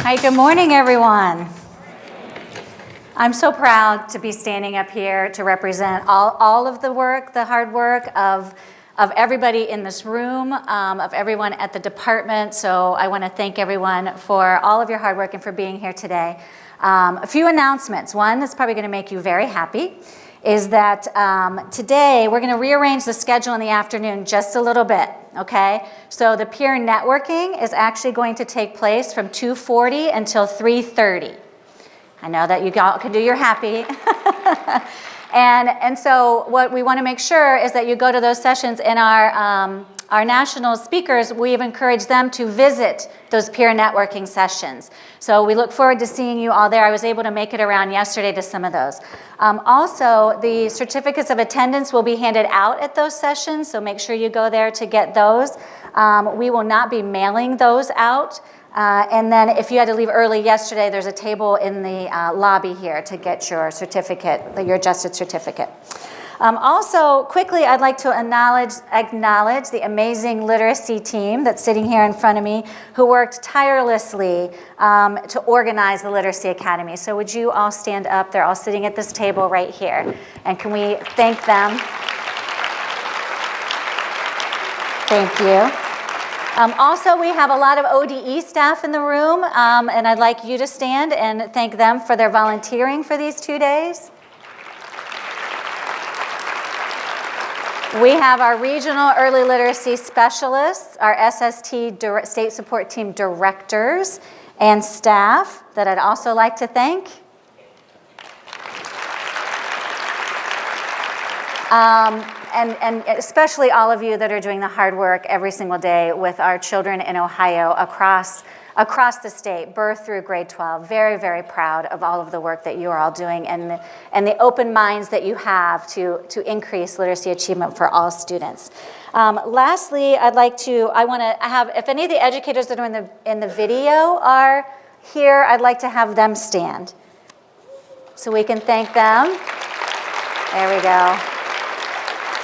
Hi, good morning, everyone. I'm so proud to be standing up here to represent all of the work, the hard work of everybody in this room, of everyone at the department. So I want to thank everyone for all of your hard work and for being here today. A few announcements. One that's probably going to make you very happy is that today we're going to rearrange the schedule in the afternoon just a little bit, okay? So the peer networking is actually going to take place from 2:40 until 3:30. I know that you all can do your happy. And so what we want to make sure is that you go to those sessions, and our national speakers, we've encouraged them to visit those peer networking sessions. So we look forward to seeing you all there. I was able to make it around yesterday to some of those. Also, the certificates of attendance will be handed out at those sessions, so make sure you go there to get those. We will not be mailing those out. And then if you had to leave early yesterday, there's a table in the lobby here to get your certificate, your adjusted certificate. Also, quickly, I'd like to acknowledge the amazing literacy team that's sitting here in front of me, who worked tirelessly to organize the Literacy Academy. So would you all stand up? They're all sitting at this table right here. And can we thank them? Thank you. Also, we have a lot of ODE staff in the room, and I'd like you to stand and thank them for their volunteering for these 2 days. We have our regional early literacy specialists, our SST state support team directors, and staff that I'd also like to thank. And especially all of you that are doing the hard work every single day with our children in Ohio across the state, birth through grade 12. Very, very proud of all of the work that you are all doing and the open minds that you have to increase literacy achievement for all students. Lastly, I want to have, if any of the educators that are in the video are here, I'd like to have them stand so we can thank them. There we go.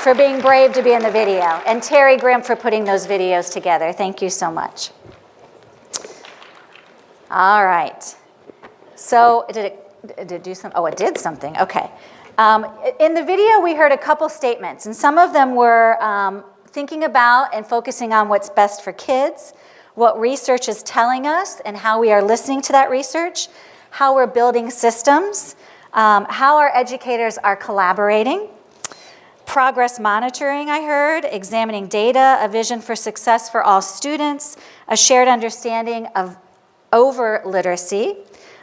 For being brave to be in the video. And Terry Grimm for putting those videos together. Thank you so much. All right. So did it do something? Oh, it did something. Okay. In the video, we heard a couple statements, and some of them were thinking about and focusing on what's best for kids, what research is telling us and how we are listening to that research, how we're building systems, how our educators are collaborating, progress monitoring, I heard, examining data, a vision for success for all students, a shared understanding of over-literacy,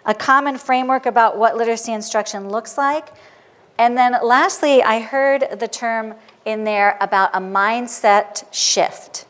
a common framework about what literacy instruction looks like, and then lastly, I heard the term in there about a mindset shift.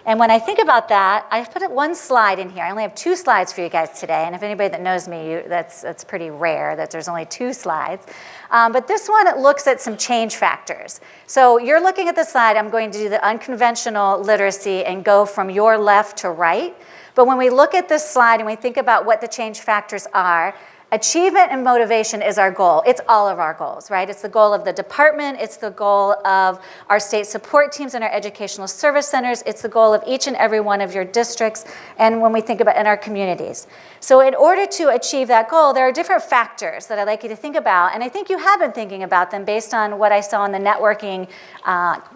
And when I think about that, I put one slide in here. I only have 2 slides for you guys today, and if anybody that knows me, that's pretty rare that there's only 2 slides. But this one, it looks at some change factors. So you're looking at the slide. I'm going to do the unconventional literacy and go from your left to right. But when we look at this slide and we think about what the change factors are, achievement and motivation is our goal. It's all of our goals, right? It's the goal of the department. It's the goal of our state support teams and our educational service centers. It's the goal of each and every one of your districts, and when we think about in our communities. So in order to achieve that goal, there are different factors that I'd like you to think about, and I think you have been thinking about them based on what I saw in the networking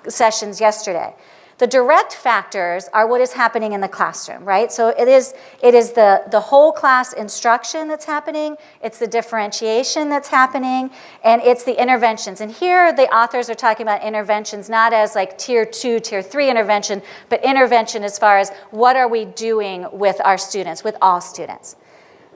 sessions yesterday. The direct factors are what is happening in the classroom, right? So it is the whole class instruction that's happening, it's the differentiation that's happening, and it's the interventions. And here the authors are talking about interventions not as like tier 2, tier 3 intervention, but intervention as far as what are we doing with our students, with all students.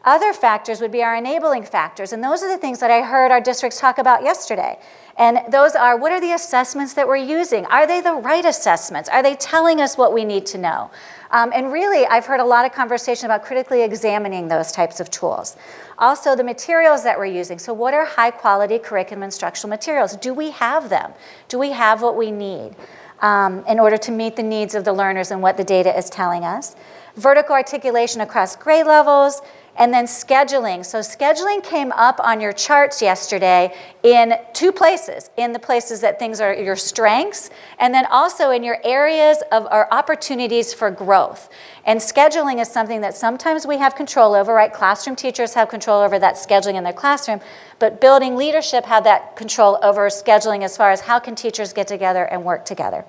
Other factors would be our enabling factors, and those are the things that I heard our districts talk about yesterday. And those are, what are the assessments that we're using? Are they the right assessments? Are they telling us what we need to know? And really, I've heard a lot of conversation about critically examining those types of tools. Also, the materials that we're using. So what are high-quality curriculum instructional materials? Do we have them? Do we have what we need in order to meet the needs of the learners and what the data is telling us? Vertical articulation across grade levels, And then scheduling. So scheduling came up on your charts yesterday in 2 places. In the places that things are your strengths, and then also in your areas of our opportunities for growth. And scheduling is something that sometimes we have control over, right? Classroom teachers have control over that scheduling in their classroom, but building leadership have that control over scheduling as far as how can teachers get together and work together.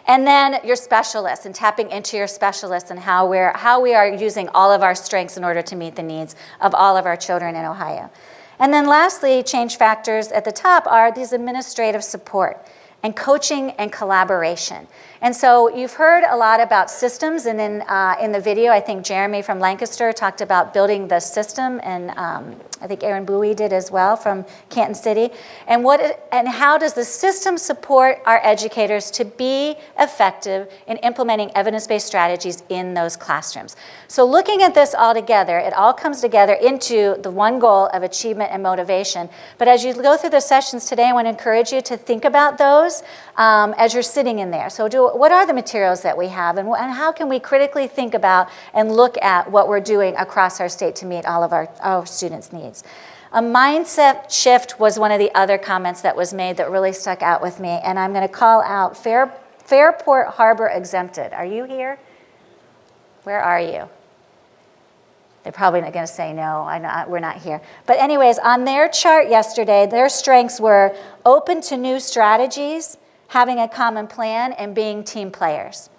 And then your specialists, and tapping into your specialists and how we are using all of our strengths in order to meet the needs of all of our children in Ohio. And then lastly, change factors at the top are these administrative support and coaching and collaboration. And so you've heard a lot about systems, and in the video, I think Jeremy from Lancaster talked about building the system, and I think Aaron Bowie did as well from Canton City. And how does the system support our educators to be effective in implementing evidence-based strategies in those classrooms? So looking at this all together, it all comes together into the one goal of achievement and motivation. But as you go through the sessions today, I want to encourage you to think about those as you're sitting in there. So what are the materials that we have, and how can we critically think about and look at what we're doing across our state to meet all of our students' needs? A mindset shift was one of the other comments that was made that really stuck out with me, and I'm going to call out Fairport Harbor exempted. Are you here? Where are you? They're probably not going to say no, we're not here. But anyways, on their chart yesterday, their strengths were open to new strategies, having a common plan, and being team players.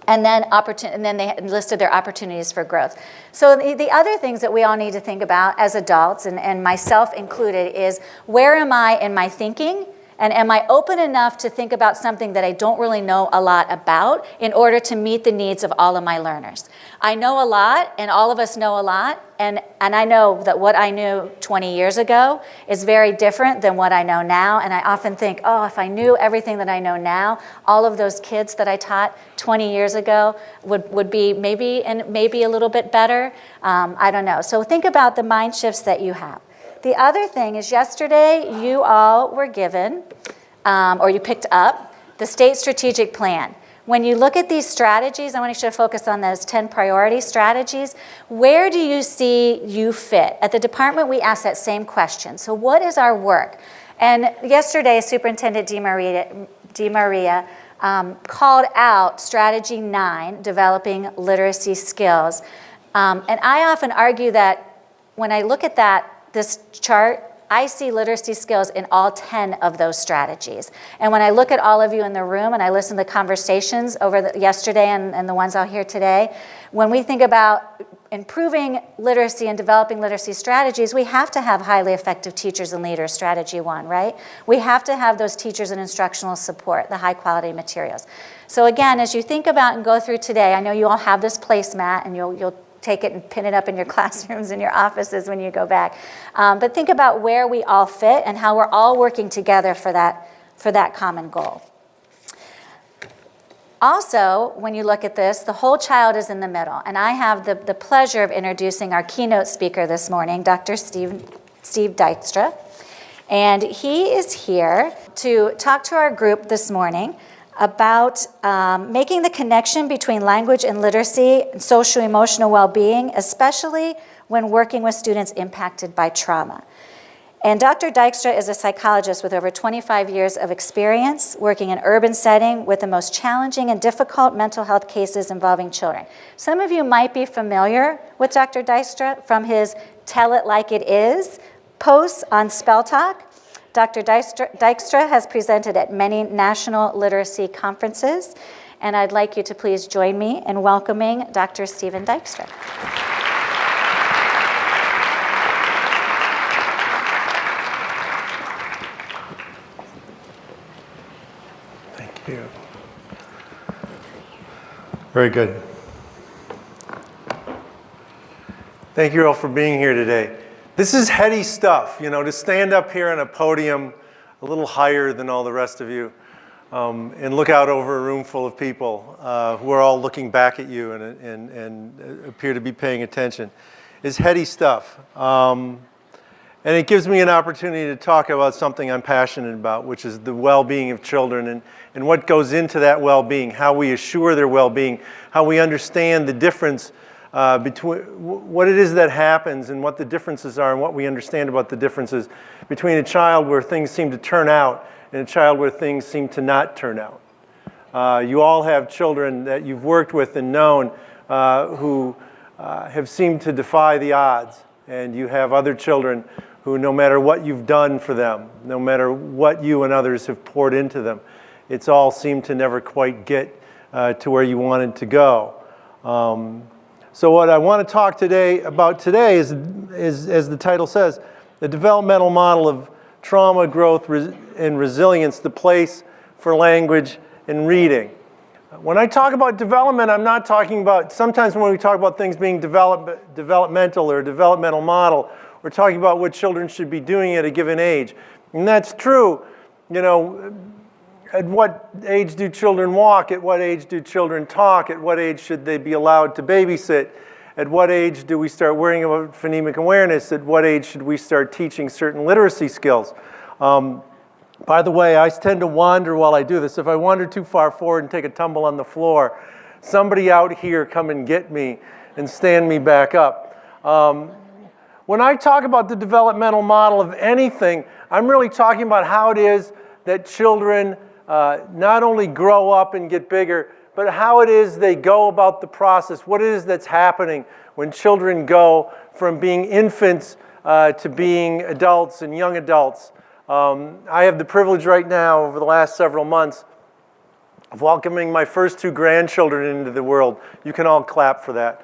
And then they listed their opportunities for growth. So the other things that we all need to think about as adults, and myself included, is where am I in my thinking? And am I open enough to think about something that I don't really know a lot about in order to meet the needs of all of my learners? I know a lot, and all of us know a lot, and I know that what I knew 20 years ago is very different than what I know now, and I often think, oh, if I knew everything that I know now, all of those kids that I taught 20 years ago would be maybe a little bit better. I don't know. So think about the mind shifts that you have. The other thing is yesterday you all were given, or you picked up, the state strategic plan. When you look at these strategies, I want you to focus on those 10 priority strategies. Where do you see you fit? At the department, we asked that same question. So what is our work? And yesterday, Superintendent DeMaria called out strategy 9, developing literacy skills. And I often argue that when I look at this chart, I see literacy skills in all 10 of those strategies. And when I look at all of you in the room and I listen to conversations over yesterday and the ones I'll hear today, when we think about improving literacy and developing literacy strategies, we have to have highly effective teachers and leaders, strategy 1, right? We have to have those teachers and instructional support, the high quality materials. So again, as you think about and go through today, I know you all have this placemat, and you'll take it and pin it up in your classrooms and your offices when you go back. But think about where we all fit and how we're all working together for that common goal. Also, when you look at this, the whole child is in the middle. And I have the pleasure of introducing our keynote speaker this morning, Dr. Steve Dijkstra. And he is here to talk to our group this morning about making the connection between language and literacy and social-emotional well-being, especially when working with students impacted by trauma. And Dr. Dykstra is a psychologist with over 25 years of experience working in urban setting with the most challenging and difficult mental health cases involving children. Some of you might be familiar with Dr. Dykstra from his Tell It Like It Is posts on Spell Talk. Dr. Dykstra has presented at many national literacy conferences, and I'd like you to please join me in welcoming Dr. Steven Dijkstra. Thank you. Very good. Thank you all for being here today. This is heady stuff, to stand up here on a podium a little higher than all the rest of you and look out over a room full of people who are all looking back at you and appear to be paying attention is heady stuff. And it gives me an opportunity to talk about something I'm passionate about, which is the well-being of children and what goes into that well-being, how we assure their well-being, how we understand the difference between what it is that happens and what the differences are and what we understand about the differences between a child where things seem to turn out and a child where things seem to not turn out. You all have children that you've worked with and known who have seemed to defy the odds, and you have other children who, no matter what you've done for them, no matter what you and others have poured into them, it's all seemed to never quite get to where you wanted to go. So what I want to talk about today is, as the title says, the developmental model of trauma, growth, and resilience, the place for language and reading. When I talk about development, I'm not talking about, sometimes when we talk about things being developmental or a developmental model, we're talking about what children should be doing at a given age. And that's true. You know, at what age do children walk? At what age do children talk? At what age should they be allowed to babysit? At what age do we start worrying about phonemic awareness? At what age should we start teaching certain literacy skills? By the way, I tend to wander while I do this. If I wander too far forward and take a tumble on the floor, somebody out here come and get me and stand me back up. When I talk about the developmental model of anything, I'm really talking about how it is that children not only grow up and get bigger, but how it is they go about the process, what it is that's happening when children go from being infants to being adults and young adults. I have the privilege right now, over the last several months, of welcoming my first 2 grandchildren into the world. You can all clap for that.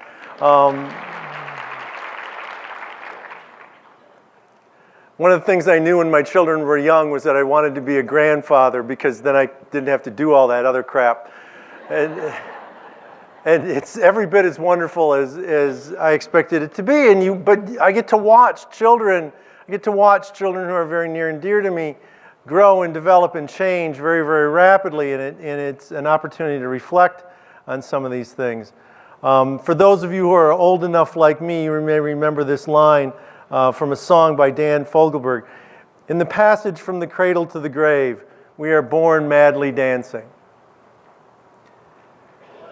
One of the things I knew when my children were young was that I wanted to be a grandfather, because then I didn't have to do all that other crap. And it's every bit as wonderful as I expected it to be. But I get to watch children. I get to watch children who are very near and dear to me grow and develop and change very, very rapidly, and it's an opportunity to reflect on some of these things. For those of you who are old enough like me, you may remember this line from a song by Dan Fogelberg. In the passage from the cradle to the grave, we are born madly dancing.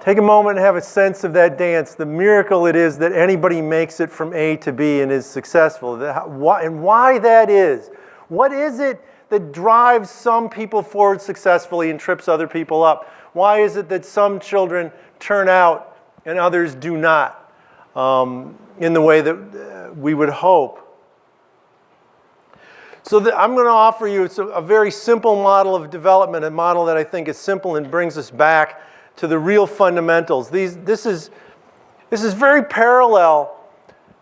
Take a moment and have a sense of that dance, the miracle it is that anybody makes it from A to B and is successful, and why that is. What is it that drives some people forward successfully and trips other people up? Why is it that some children turn out and others do not in the way that we would hope? So I'm going to offer you a very simple model of development, a model that I think is simple and brings us back to the real fundamentals. This is very parallel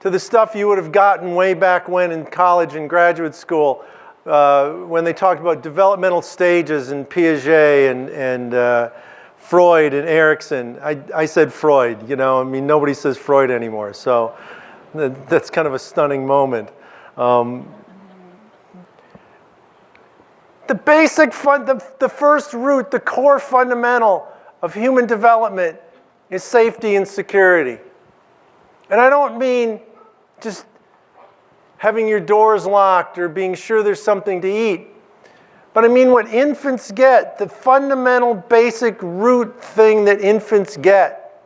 to the stuff you would have gotten way back when in college and graduate school, when they talked about developmental stages and Piaget and Freud and Erikson. I said Freud, you know, I mean, nobody says Freud anymore, so that's kind of a stunning moment. The basic, the first root, the core fundamental of human development is safety and security. And I don't mean just having your doors locked or being sure there's something to eat, but I mean what infants get, the fundamental basic root thing that infants get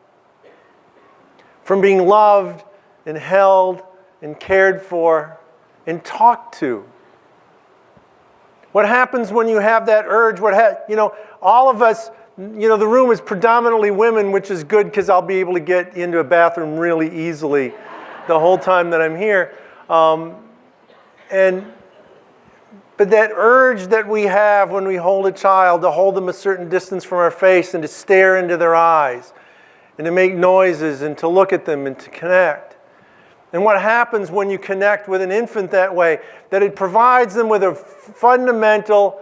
from being loved and held and cared for and talked to. What happens when you have that urge? All of us, the room is predominantly women, which is good because I'll be able to get into a bathroom really easily the whole time that I'm here. But that urge that we have when we hold a child, to hold them a certain distance from our face and to stare into their eyes and to make noises and to look at them and to connect. And what happens when you connect with an infant that way, that it provides them with a fundamental,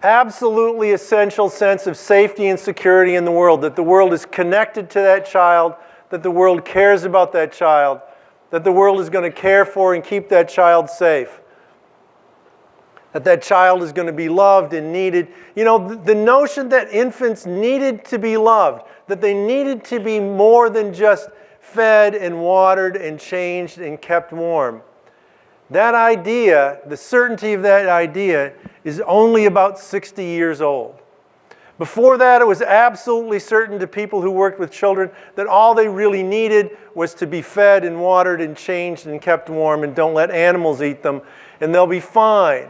absolutely essential sense of safety and security in the world, that the world is connected to that child, that the world cares about that child, that the world is going to care for and keep that child safe, that that child is going to be loved and needed. The notion that infants needed to be loved, that they needed to be more than just fed and watered and changed and kept warm. That idea, the certainty of that idea, is only about 60 years old. Before that, it was absolutely certain to people who worked with children that all they really needed was to be fed and watered and changed and kept warm, and don't let animals eat them, and they'll be fine.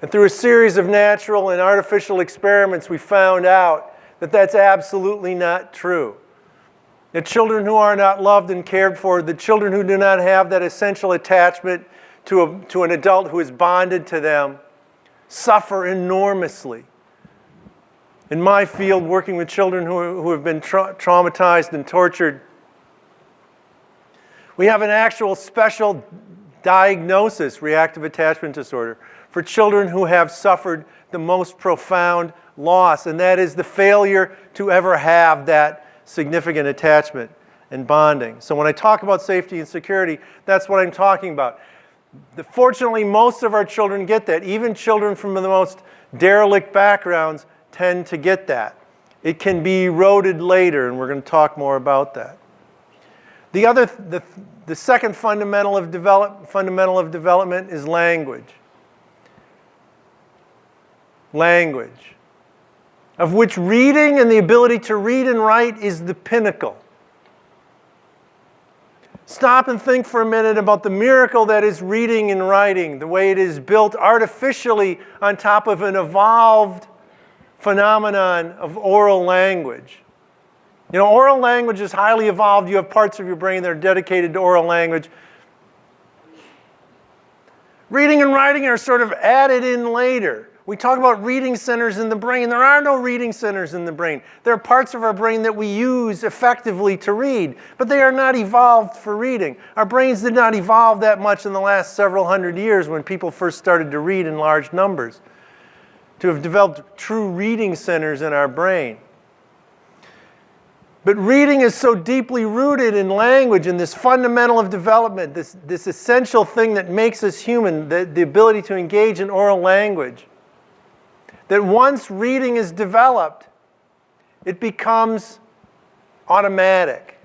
And through a series of natural and artificial experiments, we found out that that's absolutely not true. The children who are not loved and cared for, the children who do not have that essential attachment to an adult who is bonded to them, suffer enormously. In my field, working with children who have been traumatized and tortured, we have an actual special diagnosis, reactive attachment disorder, for children who have suffered the most profound loss, and that is the failure to ever have that significant attachment and bonding. So when I talk about safety and security, that's what I'm talking about. Fortunately, most of our children get that. Even children from the most derelict backgrounds tend to get that. It can be eroded later, and we're going to talk more about that. The second fundamental of development is language. Language, of which reading and the ability to read and write is the pinnacle. Stop and think for a minute about the miracle that is reading and writing, the way it is built artificially on top of an evolved phenomenon of oral language. You know, oral language is highly evolved. You have parts of your brain that are dedicated to oral language. Reading and writing are sort of added in later. We talk about reading centers in the brain. There are no reading centers in the brain. There are parts of our brain that we use effectively to read, but they are not evolved for reading. Our brains did not evolve that much in the last several hundred years when people first started to read in large numbers, to have developed true reading centers in our brain. But reading is so deeply rooted in language, and this fundamental of development, this essential thing that makes us human, the ability to engage in oral language, that once reading is developed, it becomes automatic.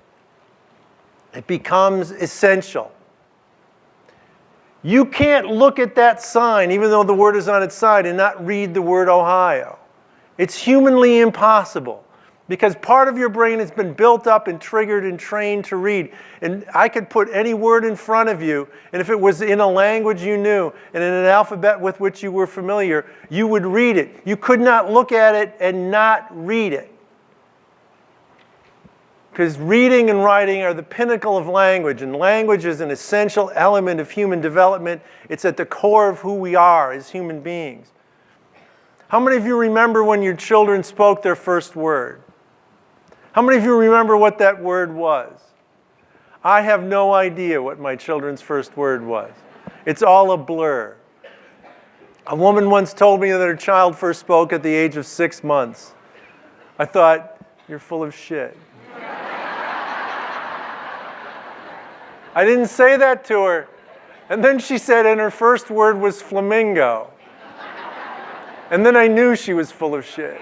It becomes essential. You can't look at that sign, even though the word is on its side, and not read the word Ohio. It's humanly impossible, because part of your brain has been built up and triggered and trained to read. And I could put any word in front of you, and if it was in a language you knew and in an alphabet with which you were familiar, you would read it. You could not look at it and not read it. Because reading and writing are the pinnacle of language, and language is an essential element of human development. It's at the core of who we are as human beings. How many of you remember when your children spoke their first word? How many of you remember what that word was? I have no idea what my children's first word was. It's all a blur. A woman once told me that her child first spoke at the age of 6 months. I thought, you're full of shit. I didn't say that to her. And then she said, and her first word was flamingo. And then I knew she was full of shit.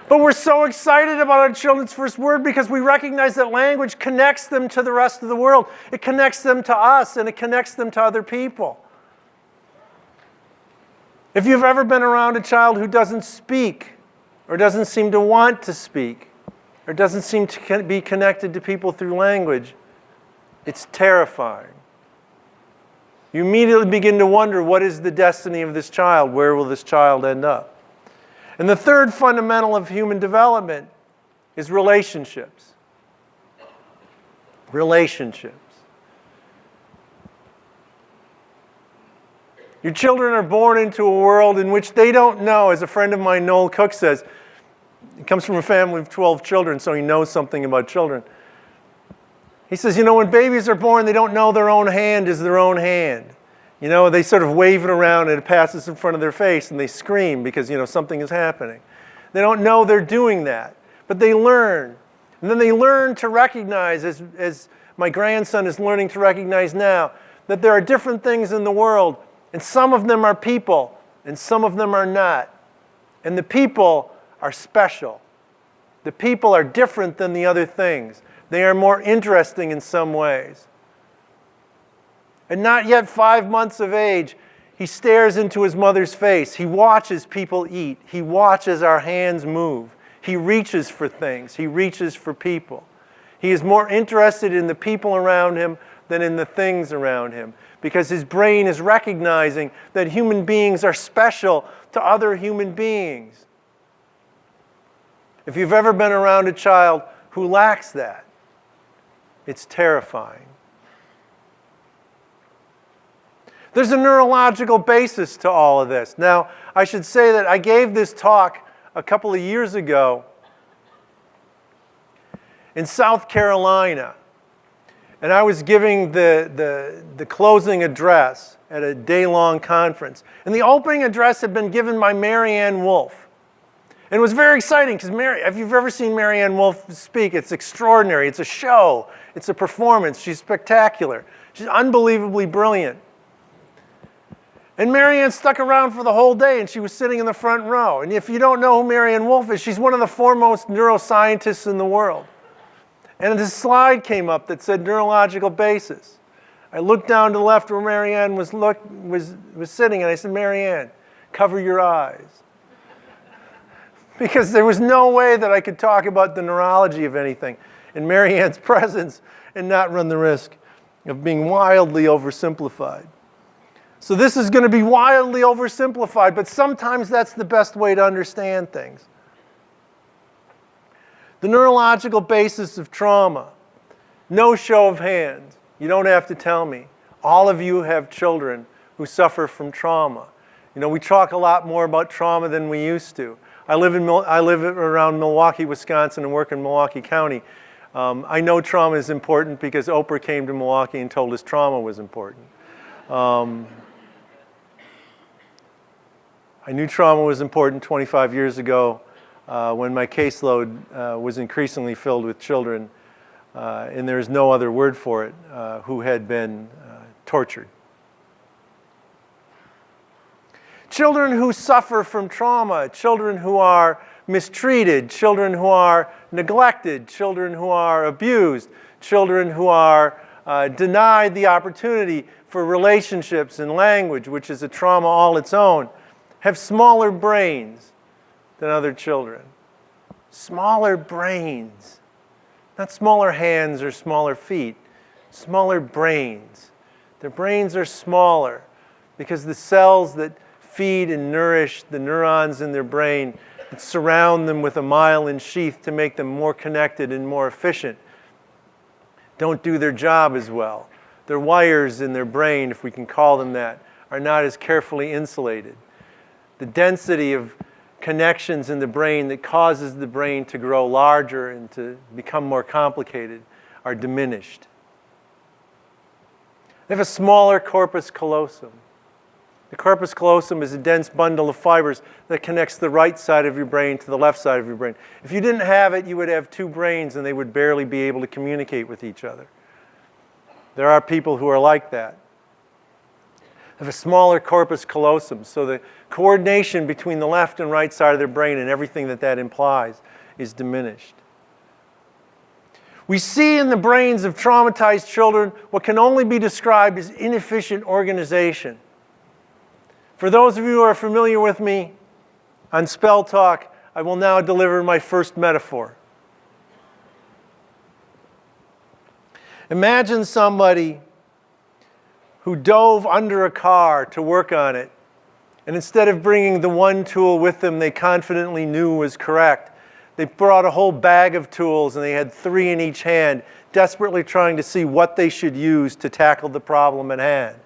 But we're so excited about our children's first word because we recognize that language connects them to the rest of the world. It connects them to us, and it connects them to other people. If you've ever been around a child who doesn't speak, or doesn't seem to want to speak, or doesn't seem to be connected to people through language, it's terrifying. You immediately begin to wonder, what is the destiny of this child? Where will this child end up? And the third fundamental of human development is relationships. Relationships. Your children are born into a world in which they don't know, as a friend of mine, Noel Cook, says. He comes from a family of 12 children, so he knows something about children. He says, you know, when babies are born, they don't know their own hand is their own hand. You know, they sort of wave it around and it passes in front of their face and they scream because, you know, something is happening. They don't know they're doing that, but they learn. And then they learn to recognize, as my grandson is learning to recognize now, that there are different things in the world, and some of them are people, and some of them are not. And the people are special. The people are different than the other things. They are more interesting in some ways. And not yet 5 months of age, He stares into his mother's face. He watches people eat. He watches our hands move. He reaches for things. He reaches for people. He is more interested in the people around him than in the things around him, because his brain is recognizing that human beings are special to other human beings. If you've ever been around a child who lacks that, it's terrifying. There's a neurological basis to all of this. Now, I should say that I gave this talk a couple of years ago in South Carolina, and I was giving the closing address at a day-long conference. And the opening address had been given by Marianne Wolfe. And it was very exciting because if you've ever seen Marianne Wolfe speak, it's extraordinary. It's a show. It's a performance. She's spectacular. She's unbelievably brilliant. And Marianne stuck around for the whole day, and she was sitting in the front row. And if you don't know who Marianne Wolfe is, she's one of the foremost neuroscientists in the world. And this slide came up that said neurological basis. I looked down to the left where Marianne was sitting, and I said, Marianne, cover your eyes. Because there was no way that I could talk about the neurology of anything in Marianne's presence and not run the risk of being wildly oversimplified. So this is going to be wildly oversimplified, but sometimes that's the best way to understand things. The neurological basis of trauma. No show of hands. You don't have to tell me. All of you have children who suffer from trauma. You know, we talk a lot more about trauma than we used to. I live around Milwaukee, Wisconsin, and work in Milwaukee County. I know trauma is important because Oprah came to Milwaukee and told us trauma was important. I knew trauma was important 25 years ago when my caseload was increasingly filled with children, and there's no other word for it, who had been tortured. Children who suffer from trauma, children who are mistreated, children who are neglected, children who are abused, children who are denied the opportunity for relationships and language, which is a trauma all its own, have smaller brains than other children. Smaller brains. Not smaller hands or smaller feet. Smaller brains. Their brains are smaller because the cells that feed and nourish the neurons in their brain that surround them with a myelin sheath to make them more connected and more efficient don't do their job as well. Their wires in their brain, if we can call them that, are not as carefully insulated. The density of connections in the brain that causes the brain to grow larger and to become more complicated are diminished. They have a smaller corpus callosum. The corpus callosum is a dense bundle of fibers that connects the right side of your brain to the left side of your brain. If you didn't have it, you would have two brains and they would barely be able to communicate with each other. There are people who are like that. They have a smaller corpus callosum, so the coordination between the left and right side of their brain and everything that that implies is diminished. We see in the brains of traumatized children what can only be described as inefficient organization. For those of you who are familiar with me on Spell Talk, I will now deliver my first metaphor. Imagine somebody who dove under a car to work on it, and instead of bringing the one tool with them they confidently knew was correct, they brought a whole bag of tools and they had 3 in each hand, desperately trying to see what they should use to tackle the problem at hand.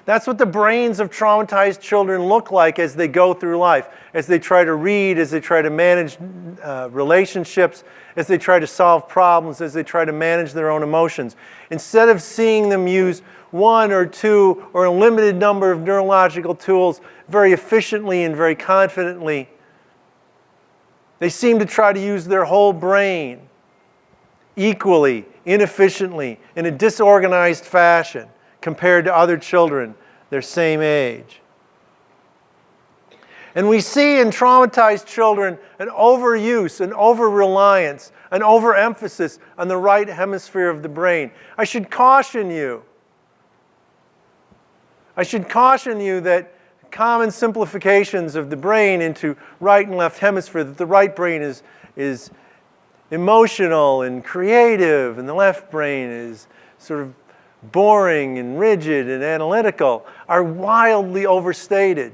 That's what the brains of traumatized children look like as they go through life, as they try to read, as they try to manage relationships, as they try to solve problems, as they try to manage their own emotions. Instead of seeing them use 1 or 2 or a limited number of neurological tools very efficiently and very confidently, they seem to try to use their whole brain equally, inefficiently, in a disorganized fashion compared to other children their same age. And we see in traumatized children an overuse, an over-reliance, an overemphasis on the right hemisphere of the brain. I should caution you. I should caution you that common simplifications of the brain into right and left hemisphere, that the right brain is emotional and creative, and the left brain is sort of boring and rigid and analytical, are wildly overstated.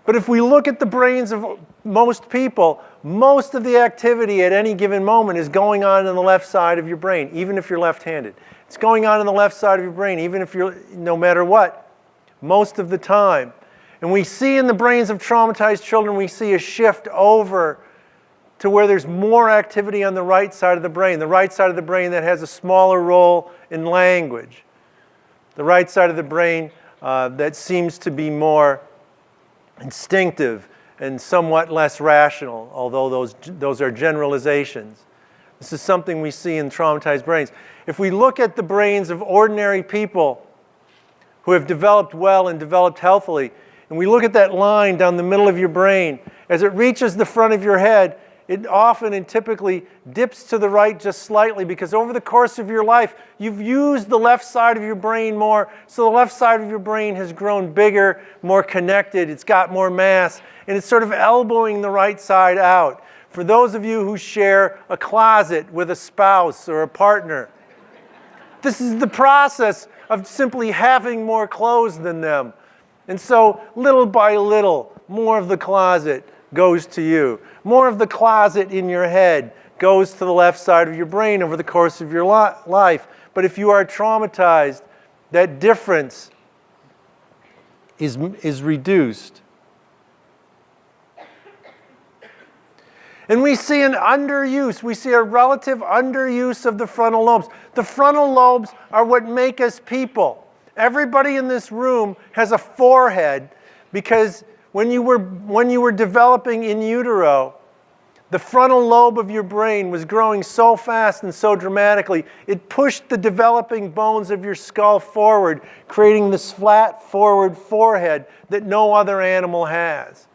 But if we look at the brains of most people, most of the activity at any given moment is going on the left side of your brain, even if you're left-handed. It's going on the left side of your brain, even if you're, no matter what, most of the time. And we see in the brains of traumatized children, we see a shift over to where there's more activity on the right side of the brain that has a smaller role in language. The right side of the brain that seems to be more instinctive and somewhat less rational, although those are generalizations. This is something we see in traumatized brains. If we look at the brains of ordinary people who have developed well and developed healthily, and we look at that line down the middle of your brain, as it reaches the front of your head, it often and typically dips to the right just slightly, because over the course of your life, you've used the left side of your brain more, so the left side of your brain has grown bigger, more connected, it's got more mass, and it's sort of elbowing the right side out. For those of you who share a closet with a spouse or a partner, this is the process of simply having more clothes than them. And so, little by little, more of the closet goes to you. More of the closet in your head goes to the left side of your brain over the course of your life. But if you are traumatized, that difference is reduced. And we see an underuse. We see a relative underuse of the frontal lobes. The frontal lobes are what make us people. Everybody in this room has a forehead because when you were developing in utero, the frontal lobe of your brain was growing so fast and so dramatically, it pushed the developing bones of your skull forward, creating this flat forward forehead that no other animal has.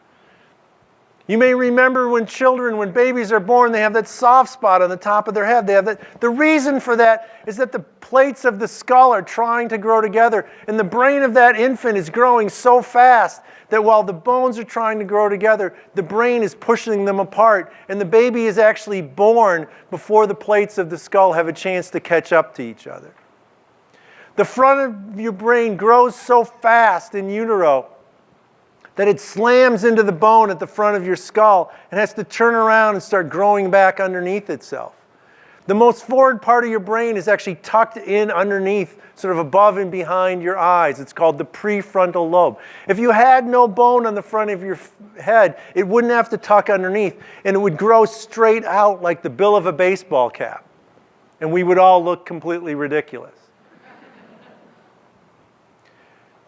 You may remember when babies are born, they have that soft spot on the top of their head. They have that. The reason for that is that the plates of the skull are trying to grow together, and the brain of that infant is growing so fast that while the bones are trying to grow together, the brain is pushing them apart, and the baby is actually born before the plates of the skull have a chance to catch up to each other. The front of your brain grows so fast in utero that it slams into the bone at the front of your skull and has to turn around and start growing back underneath itself. The most forward part of your brain is actually tucked in underneath, sort of above and behind your eyes. It's called the prefrontal lobe. If you had no bone on the front of your head, it wouldn't have to tuck underneath, and it would grow straight out like the bill of a baseball cap, and we would all look completely ridiculous.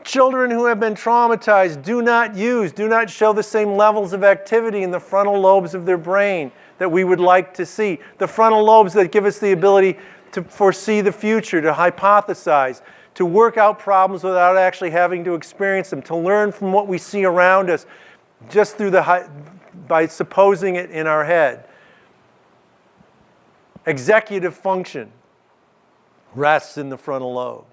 Children who have been traumatized do not show the same levels of activity in the frontal lobes of their brain that we would like to see. The frontal lobes that give us the ability to foresee the future, to hypothesize, to work out problems without actually having to experience them, to learn from what we see around us just by supposing it in our head. Executive function rests in the frontal lobe.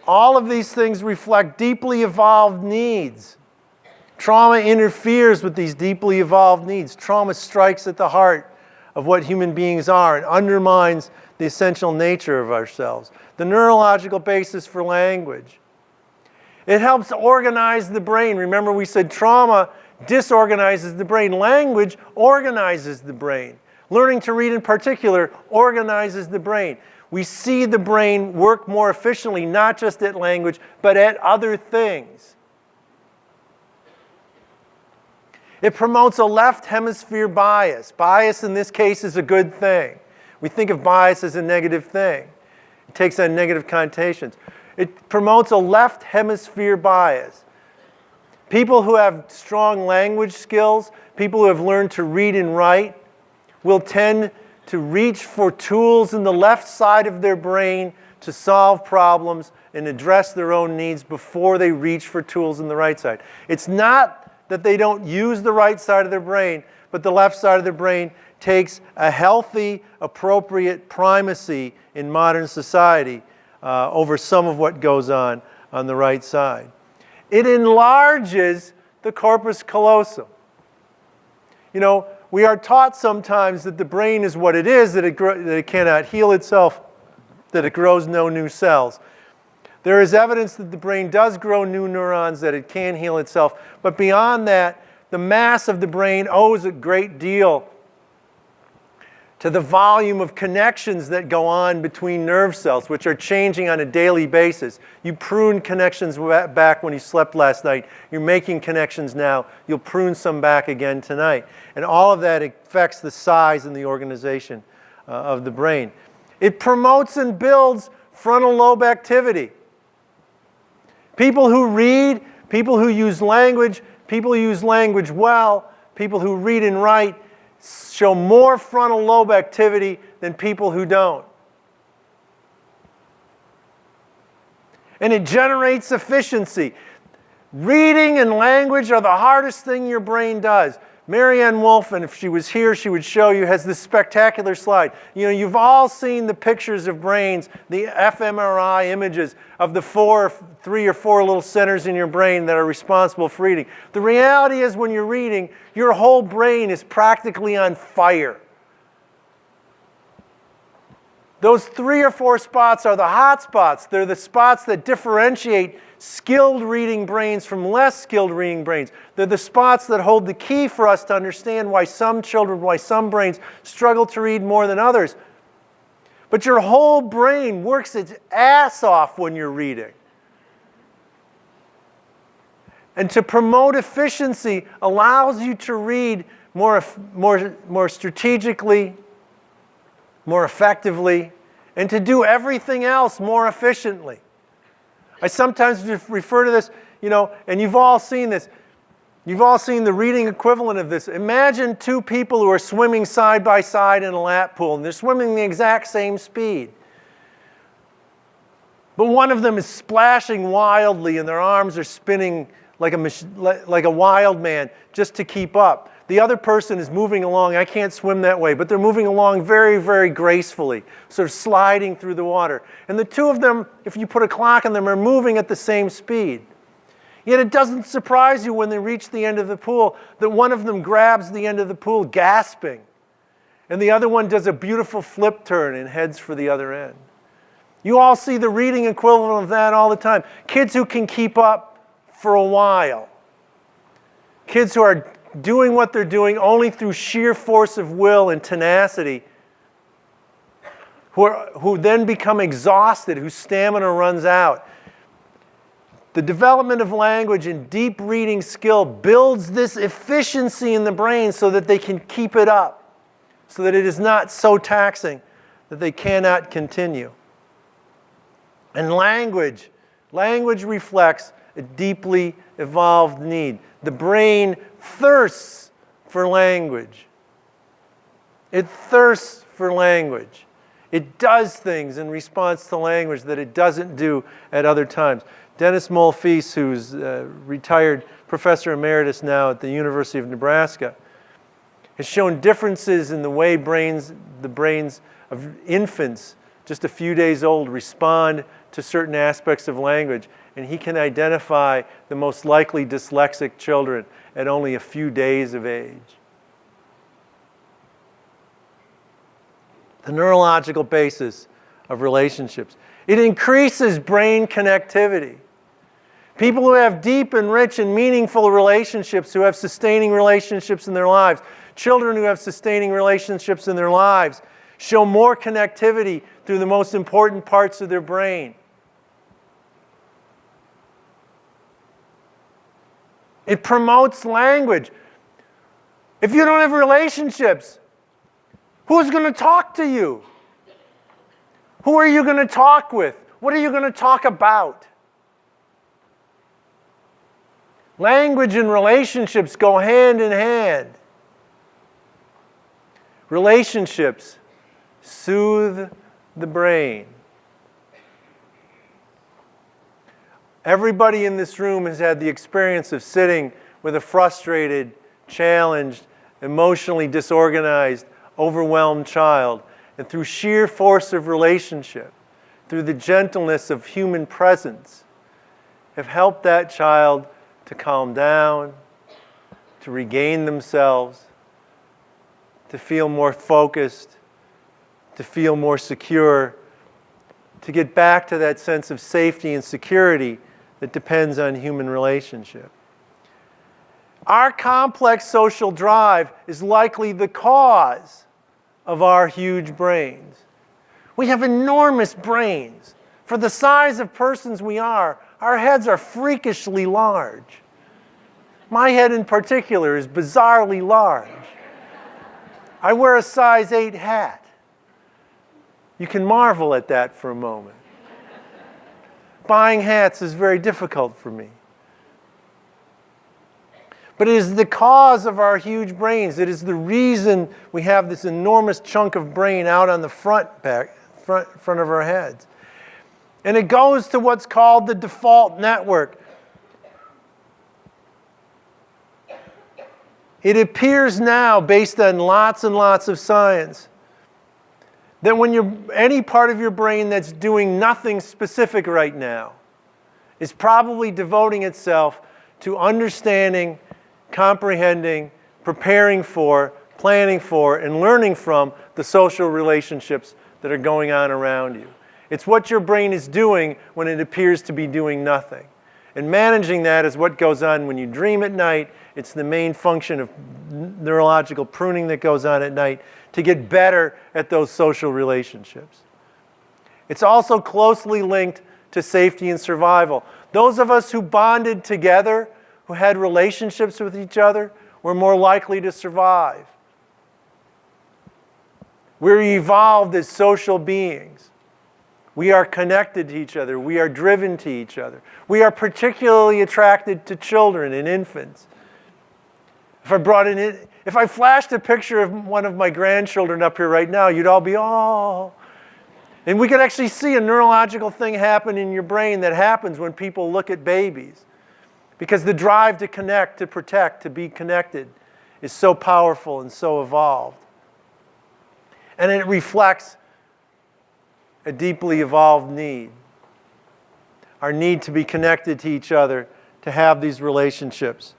All of these things reflect deeply evolved needs. Trauma interferes with these deeply evolved needs. Trauma strikes at the heart of what human beings are and undermines the essential nature of ourselves. The neurological basis for language. It helps organize the brain. Remember, we said trauma disorganizes the brain. Language organizes the brain. Learning to read in particular organizes the brain. We see the brain work more efficiently, not just at language, but at other things. It promotes a left hemisphere bias. Bias in this case is a good thing. We think of bias as a negative thing. It takes on negative connotations. It promotes a left hemisphere bias. People who have strong language skills, people who have learned to read and write, will tend to reach for tools in the left side of their brain to solve problems and address their own needs before they reach for tools in the right side. It's not that they don't use the right side of their brain, but the left side of their brain takes a healthy, appropriate primacy in modern society over some of what goes on the right side. It enlarges the corpus callosum. You know, we are taught sometimes that the brain is what it is, that it cannot heal itself, that it grows no new cells. There is evidence that the brain does grow new neurons, that it can heal itself. But beyond that, the mass of the brain owes a great deal to the volume of connections that go on between nerve cells, which are changing on a daily basis. You pruned connections back when you slept last night. You're making connections now. You'll prune some back again tonight. And all of that affects the size and the organization of the brain. It promotes and builds frontal lobe activity. People who read, people who use language, people who use language well, people who read and write, show more frontal lobe activity than people who don't. And it generates efficiency. Reading and language are the hardest thing your brain does. Marianne Wolf, and if she was here, she would show you, has this spectacular slide. You know, you've all seen the pictures of brains, the fMRI images of the 3 or 4 little centers in your brain that are responsible for reading. The reality is when you're reading, your whole brain is practically on fire. Those 3 or 4 spots are the hot spots. They're the spots that differentiate skilled reading brains from less skilled reading brains. They're the spots that hold the key for us to understand why some children, why some brains struggle to read more than others. But your whole brain works its ass off when you're reading. And to promote efficiency allows you to read more strategically, more effectively, and to do everything else more efficiently. I sometimes refer to this, you know, and you've all seen this. You've all seen the reading equivalent of this. Imagine 2 people who are swimming side by side in a lap pool, and they're swimming the exact same speed. But one of them is splashing wildly, and their arms are spinning like a wild man just to keep up. The other person is moving along. I can't swim that way, but they're moving along very, very gracefully, sort of sliding through the water. And the 2 of them, if you put a clock on them, are moving at the same speed. Yet it doesn't surprise you when they reach the end of the pool that one of them grabs the end of the pool gasping, and the other one does a beautiful flip turn and heads for the other end. You all see the reading equivalent of that all the time. Kids who can keep up for a while. Kids who are doing what they're doing only through sheer force of will and tenacity, who then become exhausted, whose stamina runs out. The development of language and deep reading skill builds this efficiency in the brain so that they can keep it up, so that it is not so taxing that they cannot continue. And language reflects a deeply evolved need. The brain thirsts for language. It thirsts for language. It does things in response to language that it doesn't do at other times. Dennis Molfease, who's retired professor emeritus now at the University of Nebraska, has shown differences in the way the brains of infants just a few days old respond to certain aspects of language. And he can identify the most likely dyslexic children at only a few days of age. The neurological basis of relationships. It increases brain connectivity. People who have deep and rich and meaningful relationships, who have sustaining relationships in their lives, children who have sustaining relationships in their lives, show more connectivity through the most important parts of their brain. It promotes language. If you don't have relationships, who's going to talk to you? Who are you going to talk with? What are you going to talk about? Language and relationships go hand in hand. Relationships soothe the brain. Everybody in this room has had the experience of sitting with a frustrated, challenged, emotionally disorganized, overwhelmed child, and through sheer force of relationship, through the gentleness of human presence, have helped that child to calm down, to regain themselves, to feel more focused, to feel more secure, to get back to that sense of safety and security that depends on human relationship. Our complex social drive is likely the cause of our huge brains. We have enormous brains. For the size of persons we are, our heads are freakishly large. My head in particular is bizarrely large. I wear a size 8 hat. You can marvel at that for a moment. Buying hats is very difficult for me. But it is the cause of our huge brains. It is the reason we have this enormous chunk of brain out on the front of our heads. And it goes to what's called the default network. It appears now, based on lots and lots of science, that when any part of your brain that's doing nothing specific right now is probably devoting itself to understanding, comprehending, preparing for, planning for, and learning from the social relationships that are going on around you. It's what your brain is doing when it appears to be doing nothing. And managing that is what goes on when you dream at night. It's the main function of neurological pruning that goes on at night to get better at those social relationships. It's also closely linked to safety and survival. Those of us who bonded together, who had relationships with each other, were more likely to survive. We're evolved as social beings. We are connected to each other. We are driven to each other. We are particularly attracted to children and infants. If I flashed a picture of one of my grandchildren up here right now, you'd all be, oh. And we could actually see a neurological thing happen in your brain that happens when people look at babies. Because the drive to connect, to protect, to be connected is so powerful and so evolved. And it reflects a deeply evolved need. Our need to be connected to each other, to have these relationships.